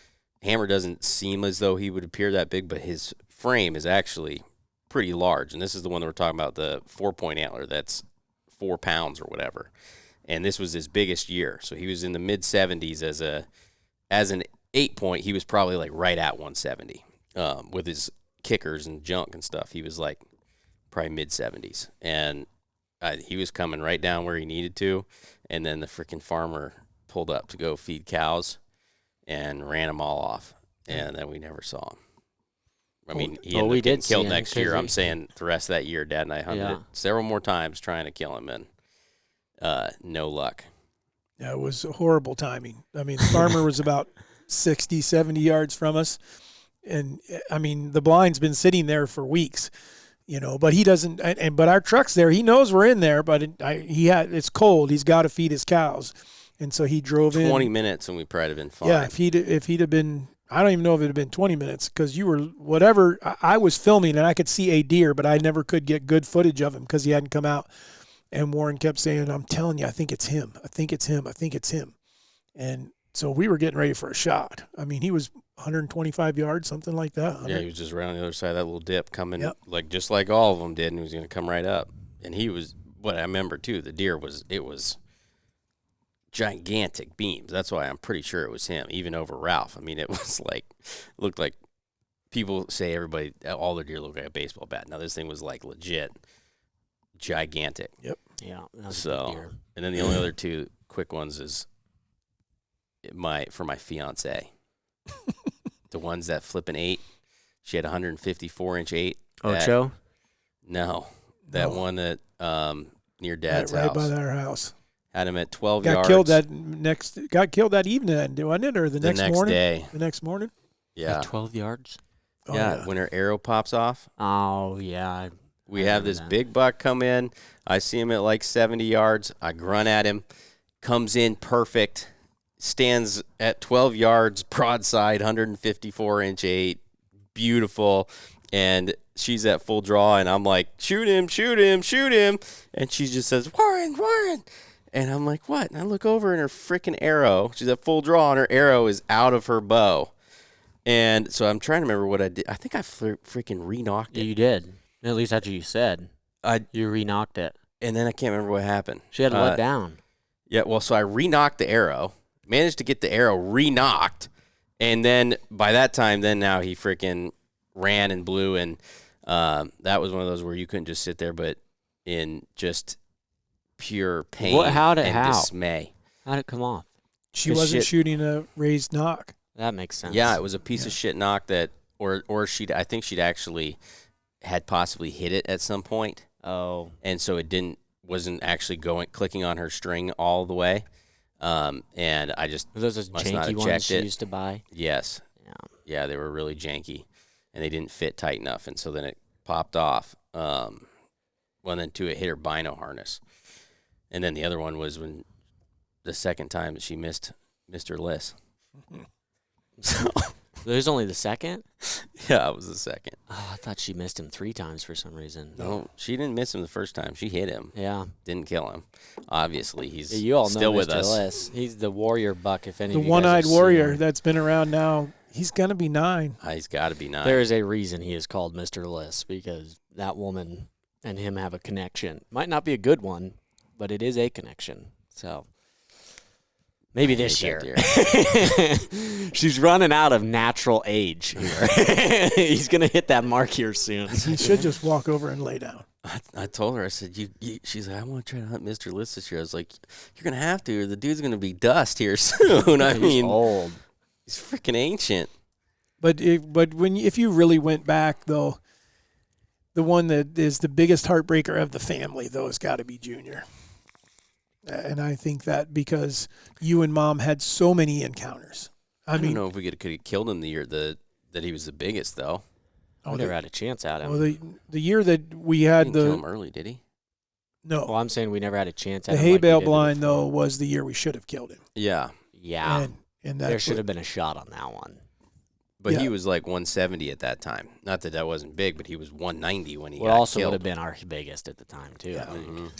Hammer doesn't seem as though he would appear that big, but his frame is actually pretty large. And this is the one that we're talking about, the 4-point antler that's 4 pounds or whatever. And this was his biggest year. So he was in the mid-70s as an 8-point. He was probably like right at 170 with his kickers and junk and stuff. He was like probably mid-70s. And he was coming right down where he needed to. And then the freaking farmer pulled up to go feed cows and ran them all off. And then we never saw him. I mean, he ended up getting killed next year. I'm saying the rest of that year, Dad and I hunted it several more times trying to kill him, and no luck. Yeah, it was horrible timing. I mean, the farmer was about 60, 70 yards from us. And, I mean, the blind's been sitting there for weeks, you know, but he doesn't – but our truck's there. He knows we're in there, but it's cold. He's got to feed his cows. And so he drove 20 minutes, and we probably have been fine. Yeah, if he'd have been – I don't even know if it had been 20 minutes because you were whatever. I was filming and I could see a deer, but I never could get good footage of him because he hadn't come out. And Warren kept saying, I'm telling you, I think it's him. I think it's him. I think it's him. And so we were getting ready for a shot. I mean, he was 125 yards, something like that. 100. Yeah, he was just around the other side of that little dip coming, just like all of them did, and he was going to come right up. And he was, what I remember, too, the deer was gigantic beams. That's why I'm pretty sure it was him, even over Ralph. I mean, it was like, looked like people say all their deer look like a baseball bat. Now, this thing was like legit gigantic. Yep. Yeah. So, and then the only other two quick ones is for my fiance. The ones that flip an 8. She had 154-inch 8. Ocho? No. That one that near Dad's house. Right by our house. Had him at 12 yards. Got killed that evening, wasn't it? Or the next morning? Day. The next morning? Yeah. At 12 yards? Oh, yeah, when her arrow pops off. Oh, yeah. We have this big buck come in. I see him at like 70 yards. I grunt at him. Comes in perfect. Stands at 12 yards, broadside, 154-inch 8. Beautiful. And she's at full draw, and I'm like, shoot him, shoot him, shoot him. And she just says, Warren, Warren. And I'm like, what? And I look over, and her freaking arrow, she's at full draw, and her arrow is out of her bow. And so I'm trying to remember what I did. I think I freaking re-knocked it. You did. At least that's what you said. You re-knocked it. And then I can't remember what happened. She had to let down. Yeah, well, so I re-knocked the arrow, managed to get the arrow re-knocked, and then by that time, now he freaking ran and blew, and that was one of those where you couldn't just sit there, but in just pure pain and dismay. How'd it come off? She wasn't shooting a raised knock. That makes sense. Yeah, it was a piece of shit knock that, or I think she'd actually had possibly hit it at some point. Oh. And so it wasn't actually clicking on her string all the way. And I just Were those janky ones she used to buy? Yes. Yeah, they were really janky, and they didn't fit tight enough, and so then it popped off. Then it hit her bino harness. And then the other one was when the second time that she missed Mr. Liss. So there's only the second? Yeah, it was the second. Oh, I thought she missed him 3 times for some reason. No, she didn't miss him the first time. She hit him. Yeah. Didn't kill him. Obviously, he's you all still know with Mr. us. Liss. He's the warrior buck, if any The of you guys one-eyed have warrior seen that's been around now. He's going to be 9. He's got to be 9. There is a reason he is called Mr. Liss, because that woman and him have a connection. Might not be a good one, but it is a connection. So Maybe this hate year. that deer. She's running out of natural age here. He's going to hit that mark here soon. He should just walk over and lay down. I told her, I said, she's like, I want to try to hunt Mr. List this year. I was like, you're going to have to, or the dude's going to be dust here soon. I mean, old. He's freaking ancient. But if you really went back, though, the one that is the biggest heartbreaker of the family, though, has got to be Junior. And I think that because you and Mom had so many encounters. I don't know if we could have killed him the year that he was the biggest, though. We never had a chance at him. Well, the year that we had Didn't kill him early, did he? No. Well, I'm saying we never had a chance at the him. hay like we bale did blind, before. though, was the year we should have killed him. Yeah. Yeah. And There should have been a shot on that one. But Yeah. he was like 170 at that time. Not that wasn't big, but he was 190 when he got also killed. would have been our biggest at the time, too. Yeah. I think.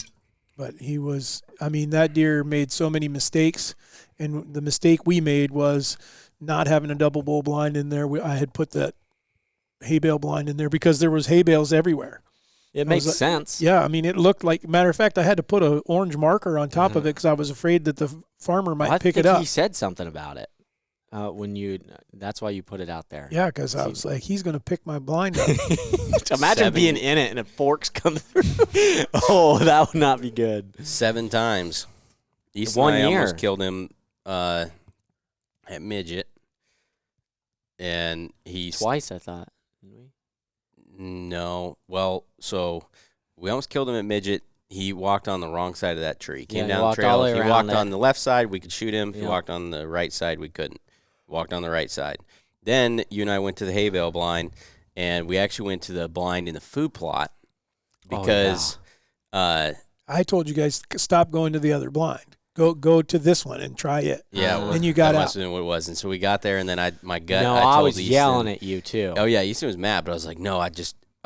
But he was, I mean, that deer made so many mistakes. And the mistake we made was not having a double bull blind in there. I had put that hay bale blind in there because there was hay bales everywhere. It makes sense. Yeah, I mean, it looked like, matter of fact, I had to put an orange marker on top of it because I was afraid that the farmer might pick it up. He said something about it that's why you put it out there. Yeah, because I was like, he's going to pick my blind up. Imagine being in it and a fork's coming through. Oh, that would not be good. 7 times. East One and I year. almost killed him at midget. And he Twice, I thought. No. Well, so we almost killed him at midget. He walked on the wrong side of that tree. Came he down the walked trail. all the If way he around walked on the left side, we could shoot him. If he Yeah. walked on the right side, we couldn't. Walked on the right side. Then you and I went to the hay bale blind, and we actually went to the blind in the food plot because I told you guys, stop going to the other blind. Go to this one and try it. yeah, And you got that out. must have been what it was. And so we got there, and then my gut. No, I I told was Easton, yelling at you, too. Oh yeah, Easton was mad, but I was like, no, I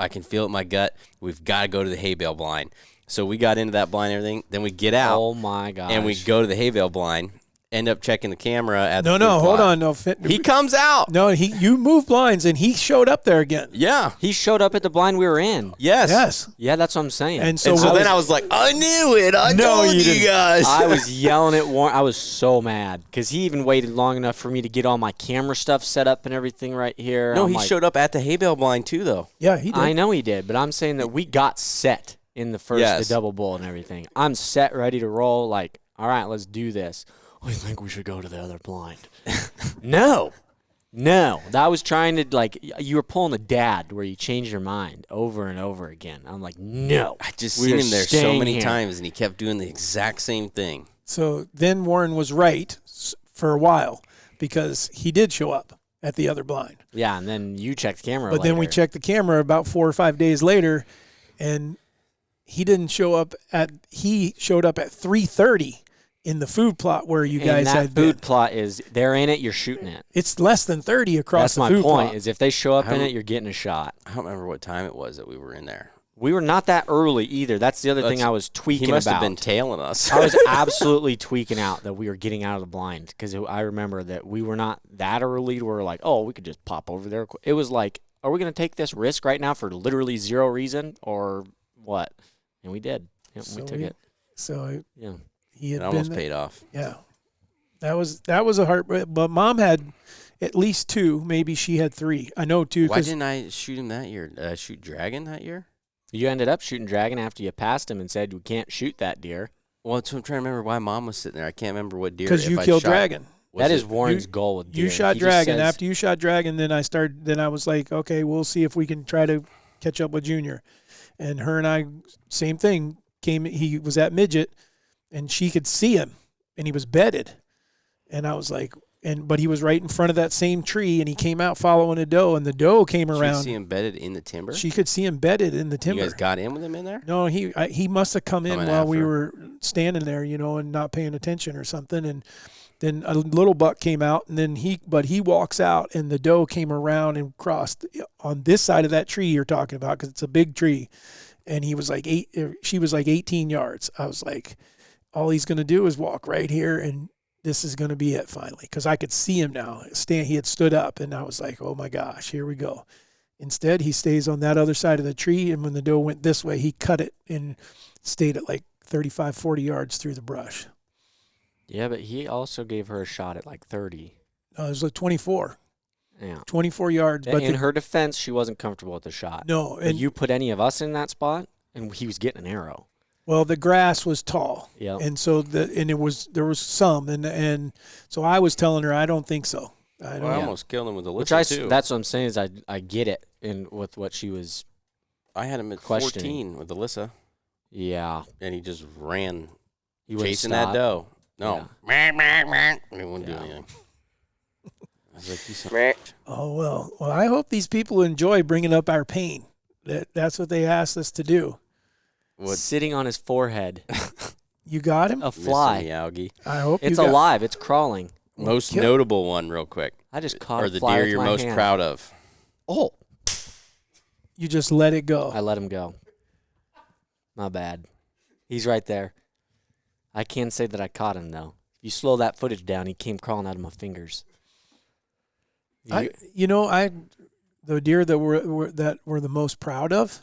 can feel it in my gut. We've got to go to the hay bale blind. So we got into that blind and everything. Then we get out. Oh, my gosh. And we go to the hay bale blind. End up checking the camera at the No, food hold plot. on. No, He comes out. No, you moved blinds, and he showed up there again. Yeah. He showed up at the blind we were in. Yes. Yes. Yeah, that's what I'm saying. And so, then I was like, I knew it. I told you guys. I was yelling at Warren. I was so mad because he even waited long enough for me to get all my camera stuff set up and everything right here. No, I'm he like, showed up at the hay bale blind too, though. yeah, he did. I know he did, but I'm saying that we got set in the first, Yes. the double bull and everything. I'm set, ready to roll. Like, all right, let's do this. I think we should go to the other blind. No. That was trying to, like, you were pulling a dad where you change your mind over and over again. I'm like, no. I just We seen are him there so staying many here. times, and he kept doing the exact same thing. So then Warren was right for a while because he did show up at the other blind. Yeah, and then you checked the camera But then we later. checked the camera about 4 or 5 days later, and he didn't show up he showed up at 3:30 in the food plot where you guys and that had food been. plot is, they're in it, you're shooting it. It's less than 30 across That's the my food point, plot. is if they show up in How- it, you're getting a shot. I don't remember what time it was that we were in there. We were not that early either. That's the other thing I was tweaking He must about. have been tailing us. I was absolutely tweaking out that we were getting out of the blind because I remember that we were not that early. We were like, oh, we could just pop over there. It was like, are we going to take this risk right now for literally zero reason or what? And we did. Yeah, So we took it. So Yeah. he had It almost been paid off. Yeah. That was a heartbreak. But Mom had at least 2. Maybe she had 3. I know 2. Why didn't I shoot him that year? Did I shoot dragon that year? You ended up shooting dragon after you passed him and said we can't shoot that deer. Well, I'm trying to remember why Mom was sitting there. I can't remember what deer. because you if I killed shot- dragon. was That it- is Warren's goal with deer. You shot He just dragon. says- After you shot dragon, then I was like, okay, we'll see if we can try to catch up with Junior. And her and I, same thing. He was at midget, and she could see him, and he was bedded. And I was like, but he was right in front of that same tree, and he came out following a doe, and the doe came Did around. you see him bedded in the timber? She could see him bedded in the timber. You guys got in with him in there? No, he must have come in Coming while we after. were standing there, and not paying attention or something. And then a little buck came out, and then he walks out, and the doe came around and crossed on this side of that tree you're talking about because it's a big tree, and she was like 18 yards. I was like, all he's gonna do is walk right here, and this is gonna be it finally because I could see him now. He had stood up, and I was like, oh my gosh, here we go. Instead, he stays on that other side of the tree, and when the doe went this way, he cut it and stayed at like 35, 40 yards through the brush. Yeah, but he also gave her a shot at like 30. It was like 24. Yeah. 24 yards. But in her defense, she wasn't comfortable with the shot. No. But you put any of us in that spot, and he was getting an arrow. Well, the grass was tall. Yeah. And so there was some. And so I was telling her, I don't think so. I almost killed him with a Which listen, too. That's what I'm saying is I get it with what she was I had him at questioning. 14 with Alyssa. Yeah. And he just ran He chasing that doe. No. Yeah. He wouldn't do anything. I was like, Well, I hope these people enjoy bringing up our pain. That's what they asked us to do. What? Sitting on his forehead. You got him? A fly. Missing the algae. I hope It's you got alive. It's crawling. Most notable one, real quick. I just caught or a the fly deer with you're my most hand. proud of. Oh. You just let it go. I let him go. My bad. He's right there. I can say that I caught him, though. If you slow that footage down, he came crawling out of my fingers. The deer that we're the most proud of,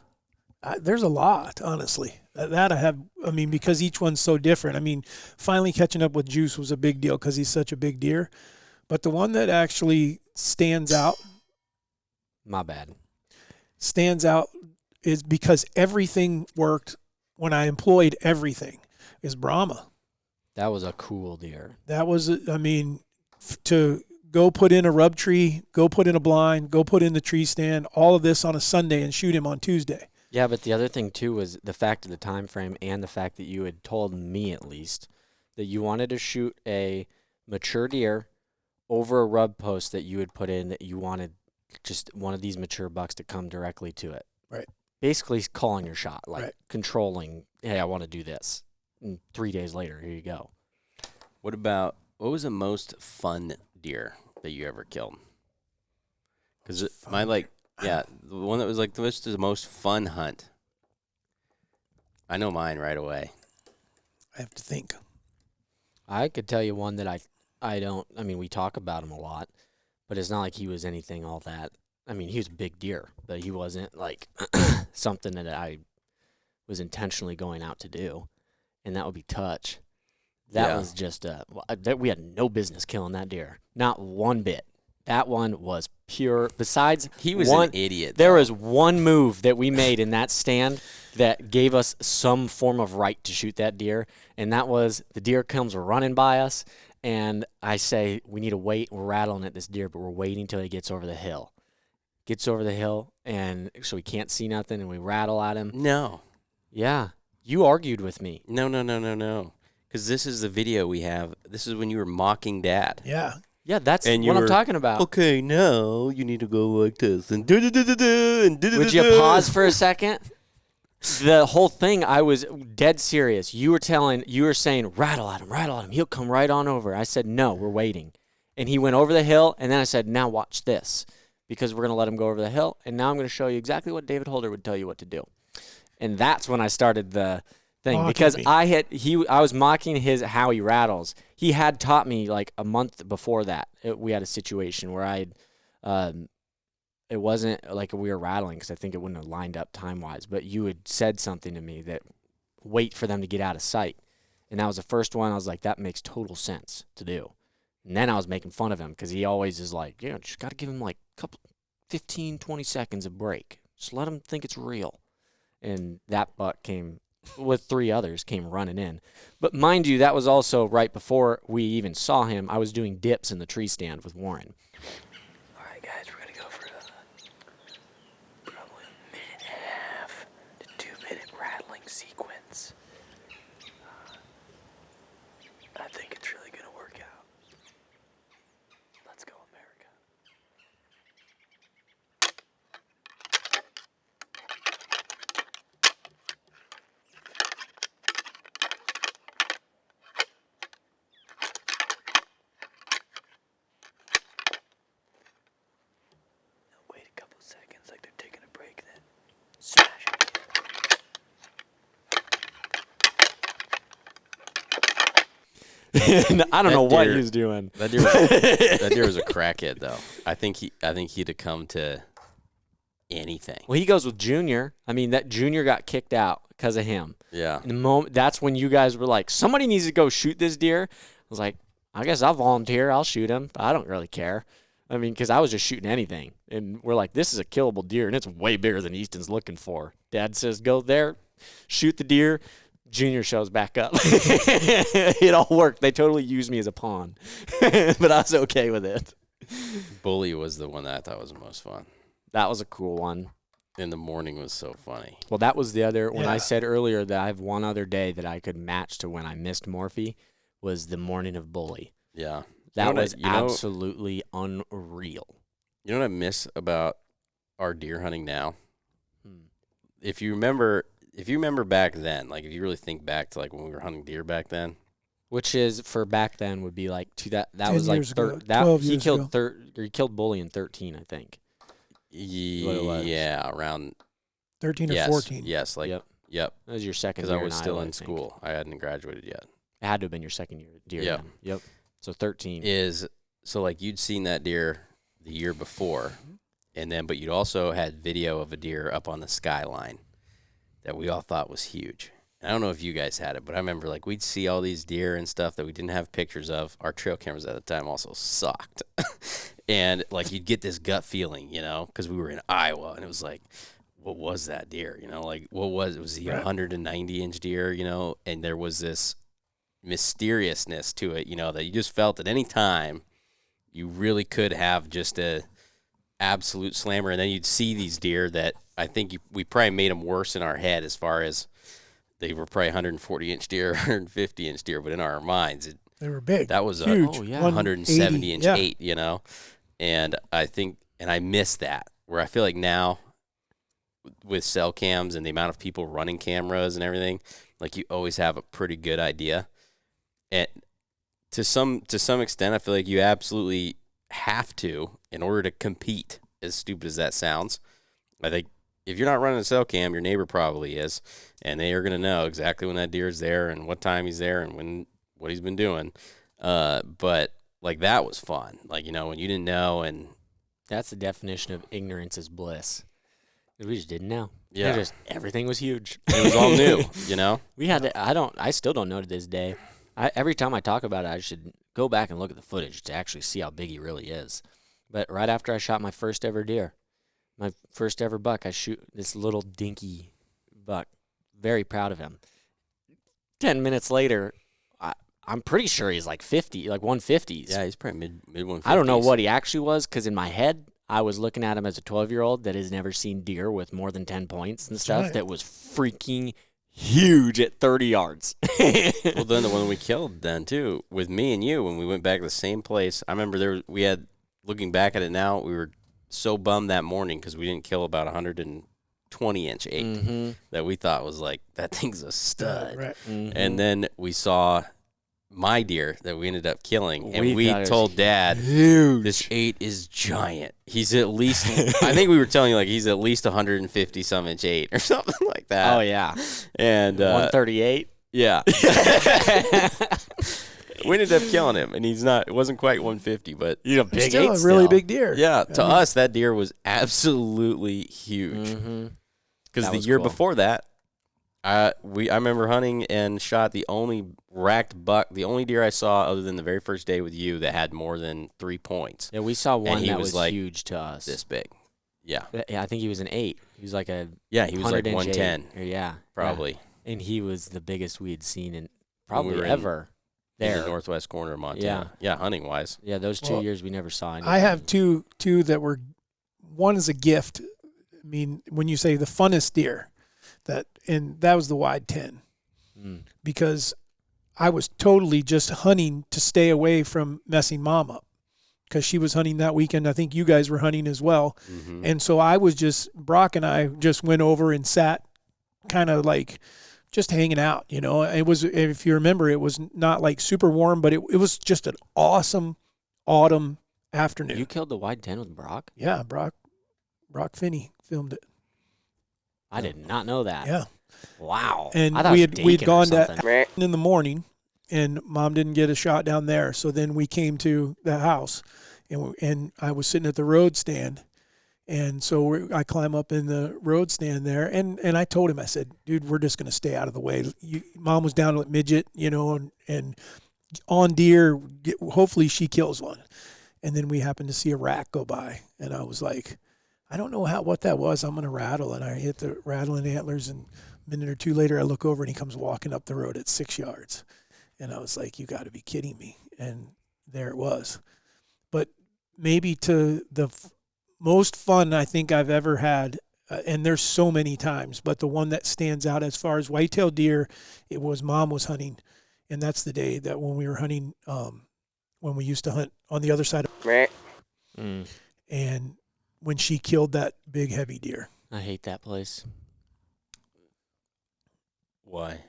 there's a lot, honestly. That I have, because each one's so different. Finally catching up with Juice was a big deal because he's such a big deer. But the one that actually stands out is because everything worked when I employed everything, is Brahma. That was a cool deer. That was, to go put in a rub tree, go put in a blind, go put in the tree stand, all of this on a Sunday and shoot him on Tuesday. Yeah, but the other thing, too, was the fact of the time frame and the fact that you had told me, at least, that you wanted to shoot a mature deer over a rub post that you had put in, that you wanted just one of these mature bucks to come directly to it. Right. Basically calling your shot, like right. Controlling, hey, I want to do this. And 3 days later, here you go. What was the most fun deer that you ever killed? Because the one that was like the most fun hunt. I know mine right away. I have to think. I could tell you one that we talk about him a lot, but it's not like he was anything all that. He was a big deer, but he wasn't like something that I was intentionally going out to do, and that would be touch. That was just we had no business killing that deer, not one bit. That one was pure. Besides, he was an idiot. There was one move that we made in that stand that gave us some form of right to shoot that deer, and that was the deer comes running by us, and I say, we need to wait. We're rattling at this deer, but we're waiting until he gets over the hill. And so we can't see nothing, and we rattle at him. No. Yeah. You argued with me. No. Because this is the video we have. This is when you were mocking Dad. Yeah. Yeah, that's what I'm talking about. Okay, now you need to go like this. And would you pause for a second? The whole thing, I was dead serious. You were saying, rattle at him. He'll come right on over. I said, no, we're waiting. And he went over the hill, and then I said, now watch this. Because we're going to let him go over the hill, and now I'm going to show you exactly what David Holder would tell you what to do. And that's when I started the thing. Because I was mocking how he rattles. He had taught me like a month before that. We had a situation where it wasn't like we were rattling because I think it wouldn't have lined up time-wise, but you had said something to me that wait for them to get out of sight. And that was the first one. I was like, that makes total sense to do. And then I was making fun of him because he always is like, just got to give him like a couple, 15, 20 seconds of break. Just let him think it's real. And that buck came with 3 others, came running in. But mind you, that was also right before we even saw him. I was doing dips in the tree stand with Warren. All right, guys, we're going to go for probably a 1.5 to 2 minute rattling sequence. I think it's really going to work out. Let's go, America. Wait a couple seconds like they're taking a break, then smash it. I don't know what he was doing. That deer was a crackhead, though. I think he'd have come to anything. Well, he goes with Junior. That Junior got kicked out because of him. Yeah. That's when you guys were like, somebody needs to go shoot this deer. was like, I guess I'll volunteer. I'll shoot him. I don't really care. I mean, because I was just shooting anything. And we're like, this is a killable deer, and it's way bigger than Easton's looking for. Dad says, go there, shoot the deer. Junior shows back up. It all worked. They totally used me as a pawn. But I was okay with it. Bully was the one that I thought was the most fun. That was a cool one. In the morning was so funny. Well, that was the other, when I said earlier that I have one other day that I could match to when I missed Morphe, was the morning of Bully. Yeah. That was absolutely unreal. You know what I miss about our deer hunting now? If you remember back then, like if you really think back to like when we were hunting deer back then, which is for back then would be like that was like 12 he years killed ago. He killed Bully in 13, I think. Yeah, around 13 or 14. Yes, like yep. That was your second Because year I was still Iowa, in school. I hadn't graduated yet. It had to have been your second year deer. Yep. Then. Yep. So 13 so like you'd seen that deer the year before, and then but you'd also had video of a deer up on the skyline that we all thought was huge. And I don't know if you guys had it, but I remember like we'd see all these deer and stuff that we didn't have pictures of. Our trail cameras at the time also sucked. And like you'd get this gut feeling, you know, because we were in Iowa, and it was like, what was that deer? You know, like was he 190-inch deer, you know? And there was this mysteriousness to it, you know, that you just felt at any time you really could have just a absolute slammer, and then you'd see these deer that I think we probably made them worse in our head as far as they were probably 140-inch deer, 150-inch deer, but in our minds, they were big. That was huge. 170-inch 8, you know? And I think, and I miss that, where I feel like now with cell cams and the amount of people running cameras and everything, like you always have a pretty good idea. And to some extent, I feel like you absolutely have to in order to compete, as stupid as that sounds. I think if you're not running a cell cam, your neighbor probably is, and they are going to know exactly when that deer is there and what time he's there and what he's been doing. But like that was fun. Like, you know, when you didn't know, and that's the definition of ignorance is bliss. We just didn't know. Yeah. Everything was huge. It was all new, you know? We had to, I still don't know to this day. Every time I talk about it, I should go back and look at the footage to actually see how big he really is. But right after I shot my first ever deer, my first ever buck, I shoot this little dinky buck. Very proud of him. 10 minutes later, I'm pretty sure he's like 50, like 150s. Yeah, he's probably mid 150s. I don't know what he actually was, because in my head, I was looking at him as a 12-year-old that has never seen deer with more than 10 points and stuff. Right. That was freaking huge at 30 yards. Well, then the one we killed then, too, with me and you, when we went back to the same place, I remember looking back at it now, we were so bummed that morning because we didn't kill about 120-inch 8 that we thought was like, that thing's a stud. Right. And then we saw my deer that we ended up killing, and we thought it was told Dad, huge. this 8 is giant. He's at least, I think we were telling you, like, he's at least 150-some-inch 8 or something like that. Oh, yeah. And 138. yeah. We ended up killing him, and it wasn't quite 150, but He's a big Still 8 a really still. big deer. yeah, to us, that deer was absolutely huge. Because That the was year cool. before that, I remember hunting and shot the only racked buck, the only deer I saw other than the very first day with you that had more than 3 points. Yeah, we saw one he that was was like huge to us. This big. Yeah. Yeah, I think he was an 8. He was like a Yeah, he was like 100-inch 110. 8. Yeah. Probably. Yeah. And he was the biggest we had seen in When probably we were in- ever In there. the northwest corner of Montana. Yeah, hunting wise. Yeah, those 2 Well, years we never saw anything. I have two that were, one is a gift. I mean, when you say the funnest deer, that was the wide 10, because I was totally just hunting to stay away from messing Mom up, because she was hunting that weekend. I think you guys were hunting as well. And so Brock and I just went over and sat kind of like just hanging out, you know. It was, if you remember, it was not like super warm, but it was just an awesome autumn afternoon. You killed the wide 10 with Brock? Yeah, Brock Finney filmed it. I did not know that. Yeah. Wow. And I thought it was we'd Dakin or gone to something. in the morning, and Mom didn't get a shot down there. So then we came to the house, and I was sitting at the road stand. And so I climb up in the road stand there, and I told him, I said, dude, we're just going to stay out of the way. Mom was down at Midget, you know, and on deer. Hopefully she kills one. And then we happened to see a rack go by, and I was like, I don't know what that was. I'm going to rattle, and I hit the rattling antlers, and a minute or two later I look over and he comes walking up the road at 6 yards. And I was like, you got to be kidding me. And there it was. But maybe to the most fun I think I've ever had, and there's so many times, but the one that stands out as far as whitetail deer, it was Mom was hunting. And that's the day that when we were hunting, when we used to hunt on the other side of and when she killed that big heavy deer. I hate that place. Why?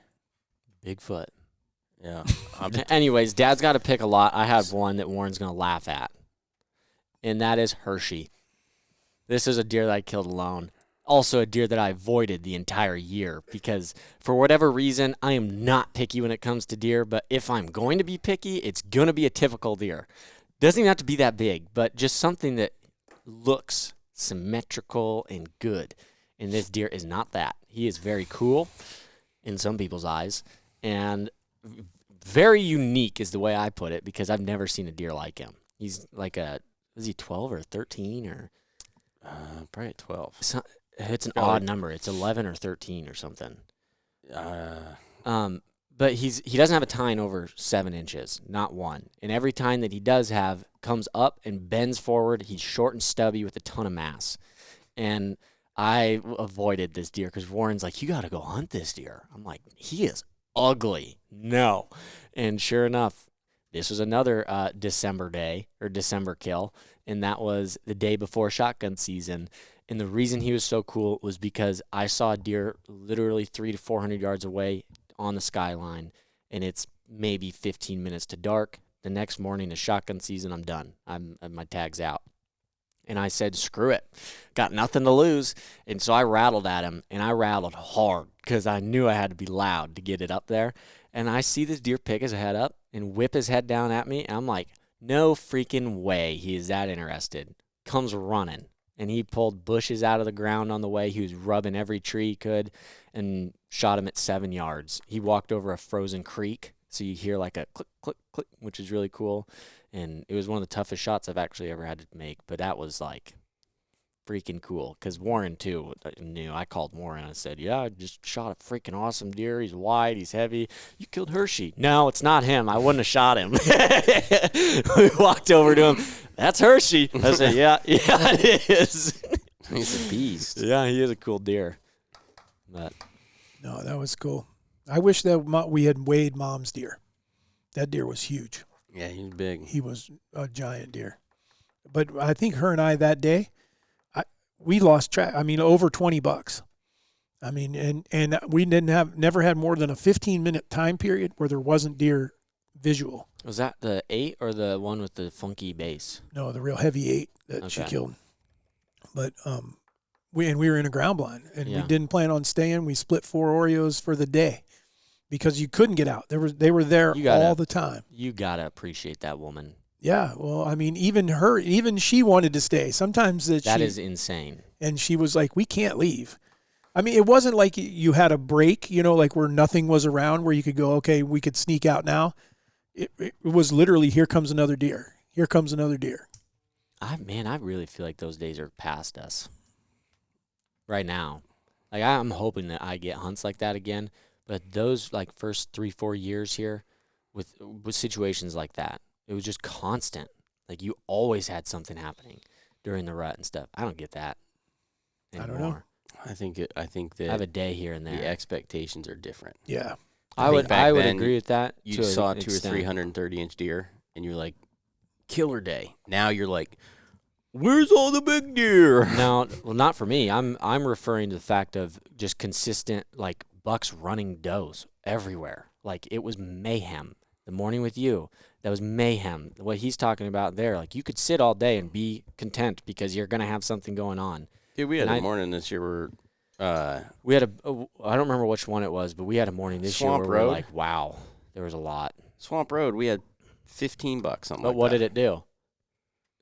Bigfoot. Yeah. Anyways, Dad's got to pick a lot. I have one that Warren's going to laugh at, and that is Hershey. This is a deer that I killed alone. Also a deer that I avoided the entire year because for whatever reason, I am not picky when it comes to deer, but if I'm going to be picky, it's going to be a typical deer. Doesn't even have to be that big, but just something that looks symmetrical and good. And this deer is not that. He is very cool in some people's eyes and very unique is the way I put it because I've never seen a deer like him. He's like is he 12 or 13 or? Probably at 12. It's an odd number. It's 11 or 13 or something. But he doesn't have a tine over 7 inches, not one. And every tine that he does have comes up and bends forward. He's short and stubby with a ton of mass. And I avoided this deer because Warren's like, you got to go hunt this deer. I'm like, he is ugly. No. And sure enough, this was another December kill. And that was the day before shotgun season. And the reason he was so cool was because I saw a deer literally 300 to 400 yards away on the skyline, and it's maybe 15 minutes to dark. The next morning is shotgun season. I'm done. My tag's out. And I said, screw it. Got nothing to lose. And so I rattled at him, and I rattled hard because I knew I had to be loud to get it up there. And I see this deer pick his head up and whip his head down at me. And I'm like, no freaking way he is that interested. Comes running. And he pulled bushes out of the ground on the way. He was rubbing every tree he could and shot him at 7 yards. He walked over a frozen creek, so you hear like a click, click, click, which is really cool. And it was one of the toughest shots I've actually ever had to make. But that was like freaking cool because Warren, too, knew. I called Warren. I said, yeah, I just shot a freaking awesome deer. He's wide. He's heavy. You killed Hershey. No, it's not him. I wouldn't have shot him. We walked over to him. That's Hershey. I said, yeah, it is. He's a beast. Yeah, he is a cool deer. But No, that was cool. I wish that we had weighed Mom's deer. That deer was huge. Yeah, he was big. He was a giant deer. But I think her and I that day, we lost track. I mean, over $20. I mean, and we never had more than a 15-minute time period where there wasn't deer visual. was that the 8 or the one with the funky bass? No, the real heavy 8 that she killed. But we were in a ground blind, and we didn't plan on staying. We split 4 Oreos for the day because you couldn't get out. They were there all the time. You gotta appreciate that woman. Yeah, well, I mean, even she wanted to stay. Sometimes that is insane. And she was like, "We can't leave." I mean, it wasn't like you had a break, like where nothing was around, where you could go, okay, we could sneak out now. It was literally, here comes another deer. Here comes another deer. I really feel like those days are past us right now. Like, I'm hoping that I get hunts like that again. But those like first 3-4 years here with situations like that, it was just constant. Like, you always had something happening during the rut and stuff. I don't get that anymore. I don't know. I think that I have a day here and there. the expectations are different. Yeah. I would agree with that. You saw a 200 or 330-inch deer, and you're like, killer day. Now you're like, where's all the big deer? No, well, not for me. I'm referring to the fact of just consistent, like, bucks running does everywhere. Like, it was mayhem. The morning with you, that was mayhem. What he's talking about there, like, you could sit all day and be content because you're going to have something going on. Dude, we had a morning this year where we had I don't remember which one it was, but we had a morning this year where we're like, wow, there was a lot. Swamp Road, we had 15 bucks, something like that. But what did it do?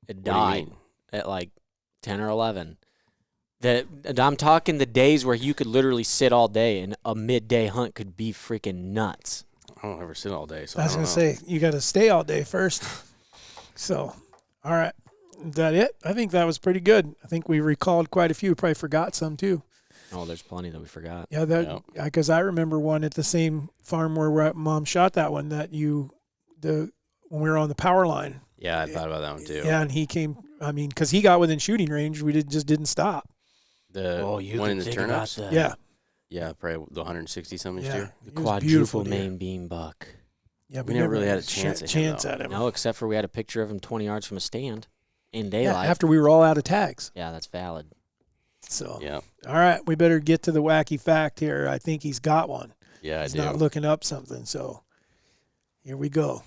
It died at like 10 or 11. I'm talking the days where you could literally sit all day and a midday hunt could be freaking nuts. I don't ever sit all day, so I was going to say, you got to stay all day first. So, all right. Is that it? I think that was pretty good. I think we recalled quite a few. We probably forgot some too. Oh, there's plenty that we forgot. Yeah, that because I remember one at the same farm where Mom shot that one when we were on the power line. Yeah, I thought about that one too. Yeah, and he came. I mean, because he got within shooting range, we just didn't stop. The one in the turnips. Yeah, yeah, probably the 160 something deer. The quadruple main beam buck. Yeah, we never really had a chance at him. No, except for we had a picture of him 20 yards from a stand in daylight. Yeah, after we were all out of tags. Yeah, that's valid. So, yeah. All right, we better get to the wacky fact here. I think he's got one. Yeah, he's not looking up something. So, here we go.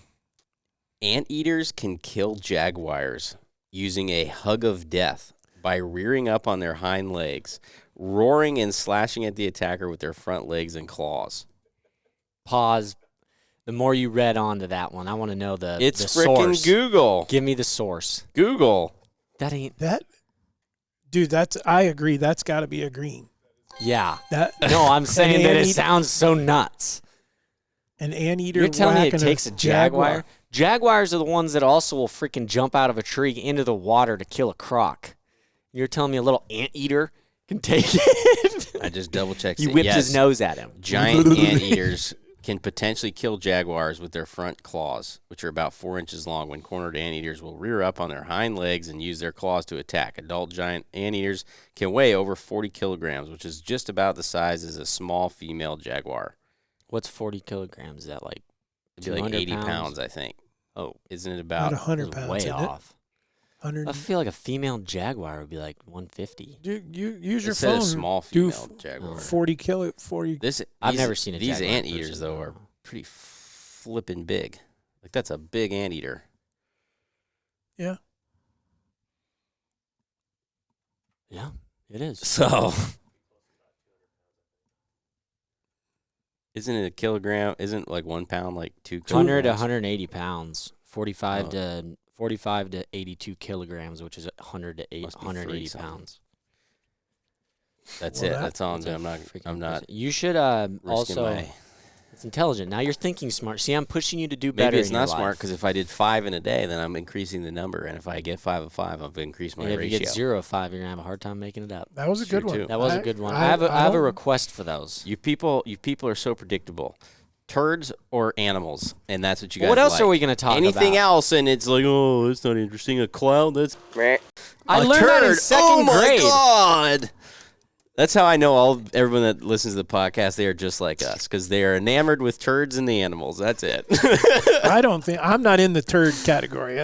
Anteaters can kill jaguars using a hug of death by rearing up on their hind legs, roaring and slashing at the attacker with their front legs and claws. Pause. The more you read onto that one, I want to know the freaking source. Google. Give me the source. Google. That ain't that. Dude, I agree. That's got to be a green. Yeah. No, I'm saying that it sounds so nuts. An anteater. You're telling me it takes a jaguar? Jaguars are the ones that also will freaking jump out of a tree into the water to kill a croc. You're telling me a little anteater can take it? I just double-checked. You whipped his nose at him. Giant anteaters can potentially kill jaguars with their front claws, which are about 4 inches long. When cornered, anteaters will rear up on their hind legs and use their claws to attack. Adult giant anteaters can weigh over 40 kilograms, which is just about the size as a small female jaguar. What's 40 kilograms? Is that like 80 pounds, I think. Oh, isn't it about 100 pounds? Way off. 100. I feel like a female jaguar would be like 150. Dude, you use your it said phone. A small female jaguar. 40. I've never seen a these jaguar anteaters though are pretty flippin' big. Like that's a big anteater. Yeah. Yeah, it is. So, isn't it a kilogram? Isn't like 1 pound like 2 kilograms? 100 to 180 pounds. 45 to 82 kilograms, which is 100 to 180 pounds. That's it. That's all I'm doing. I'm not. You should also. It's intelligent. Now you're thinking smart. See, I'm pushing you to do better. Maybe it's not smart because if I did 5 in a day, then I'm increasing the number, and if I get 5 of 5, I've increased my ratio. If you get 0 of 5, you're gonna have a hard time making it up. That was a good one. That was a good one. I have a request for those. You people are so predictable. Turds or animals, and that's what you guys What else like. are we going to talk about? Anything else, and it's like, oh, that's not interesting. A cloud, that's... I learned that in second grade. Oh, my God. That's how I know everyone that listens to the podcast, they are just like us, because they are enamored with turds and the animals. That's it. I'm not in the turd category.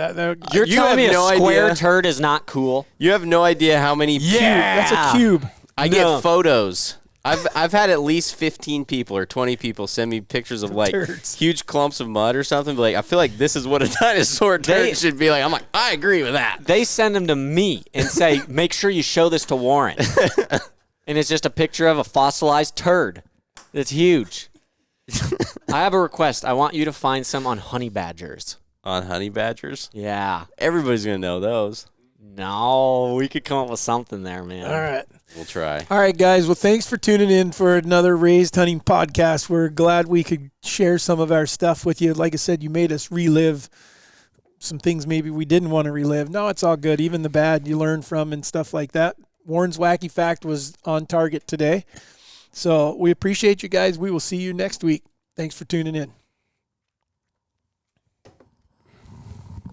You're telling me a square turd is not cool? You have no idea how many... That's a cube. I get photos. I've had at least 15 people or 20 people send me pictures of like huge clumps of mud or something. Like I feel like this is what a dinosaur turd should be like. I'm like, I agree with that. They send them to me and say, make sure you show this to Warren. And it's just a picture of a fossilized turd. It's huge. I have a request. I want you to find some on honey badgers. On honey badgers? Yeah. Everybody's gonna know those. No, we could come up with something there, man. All right. We'll try. All right, guys. Well, thanks for tuning in for another Raised Hunting podcast. We're glad we could share some of our stuff with you. Like I said, you made us relive some things maybe we didn't want to relive. No, it's all good. Even the bad you learn from and stuff like that. Warren's Wacky Fact was on target today. So we appreciate you guys. We will see you next week. Thanks for tuning in.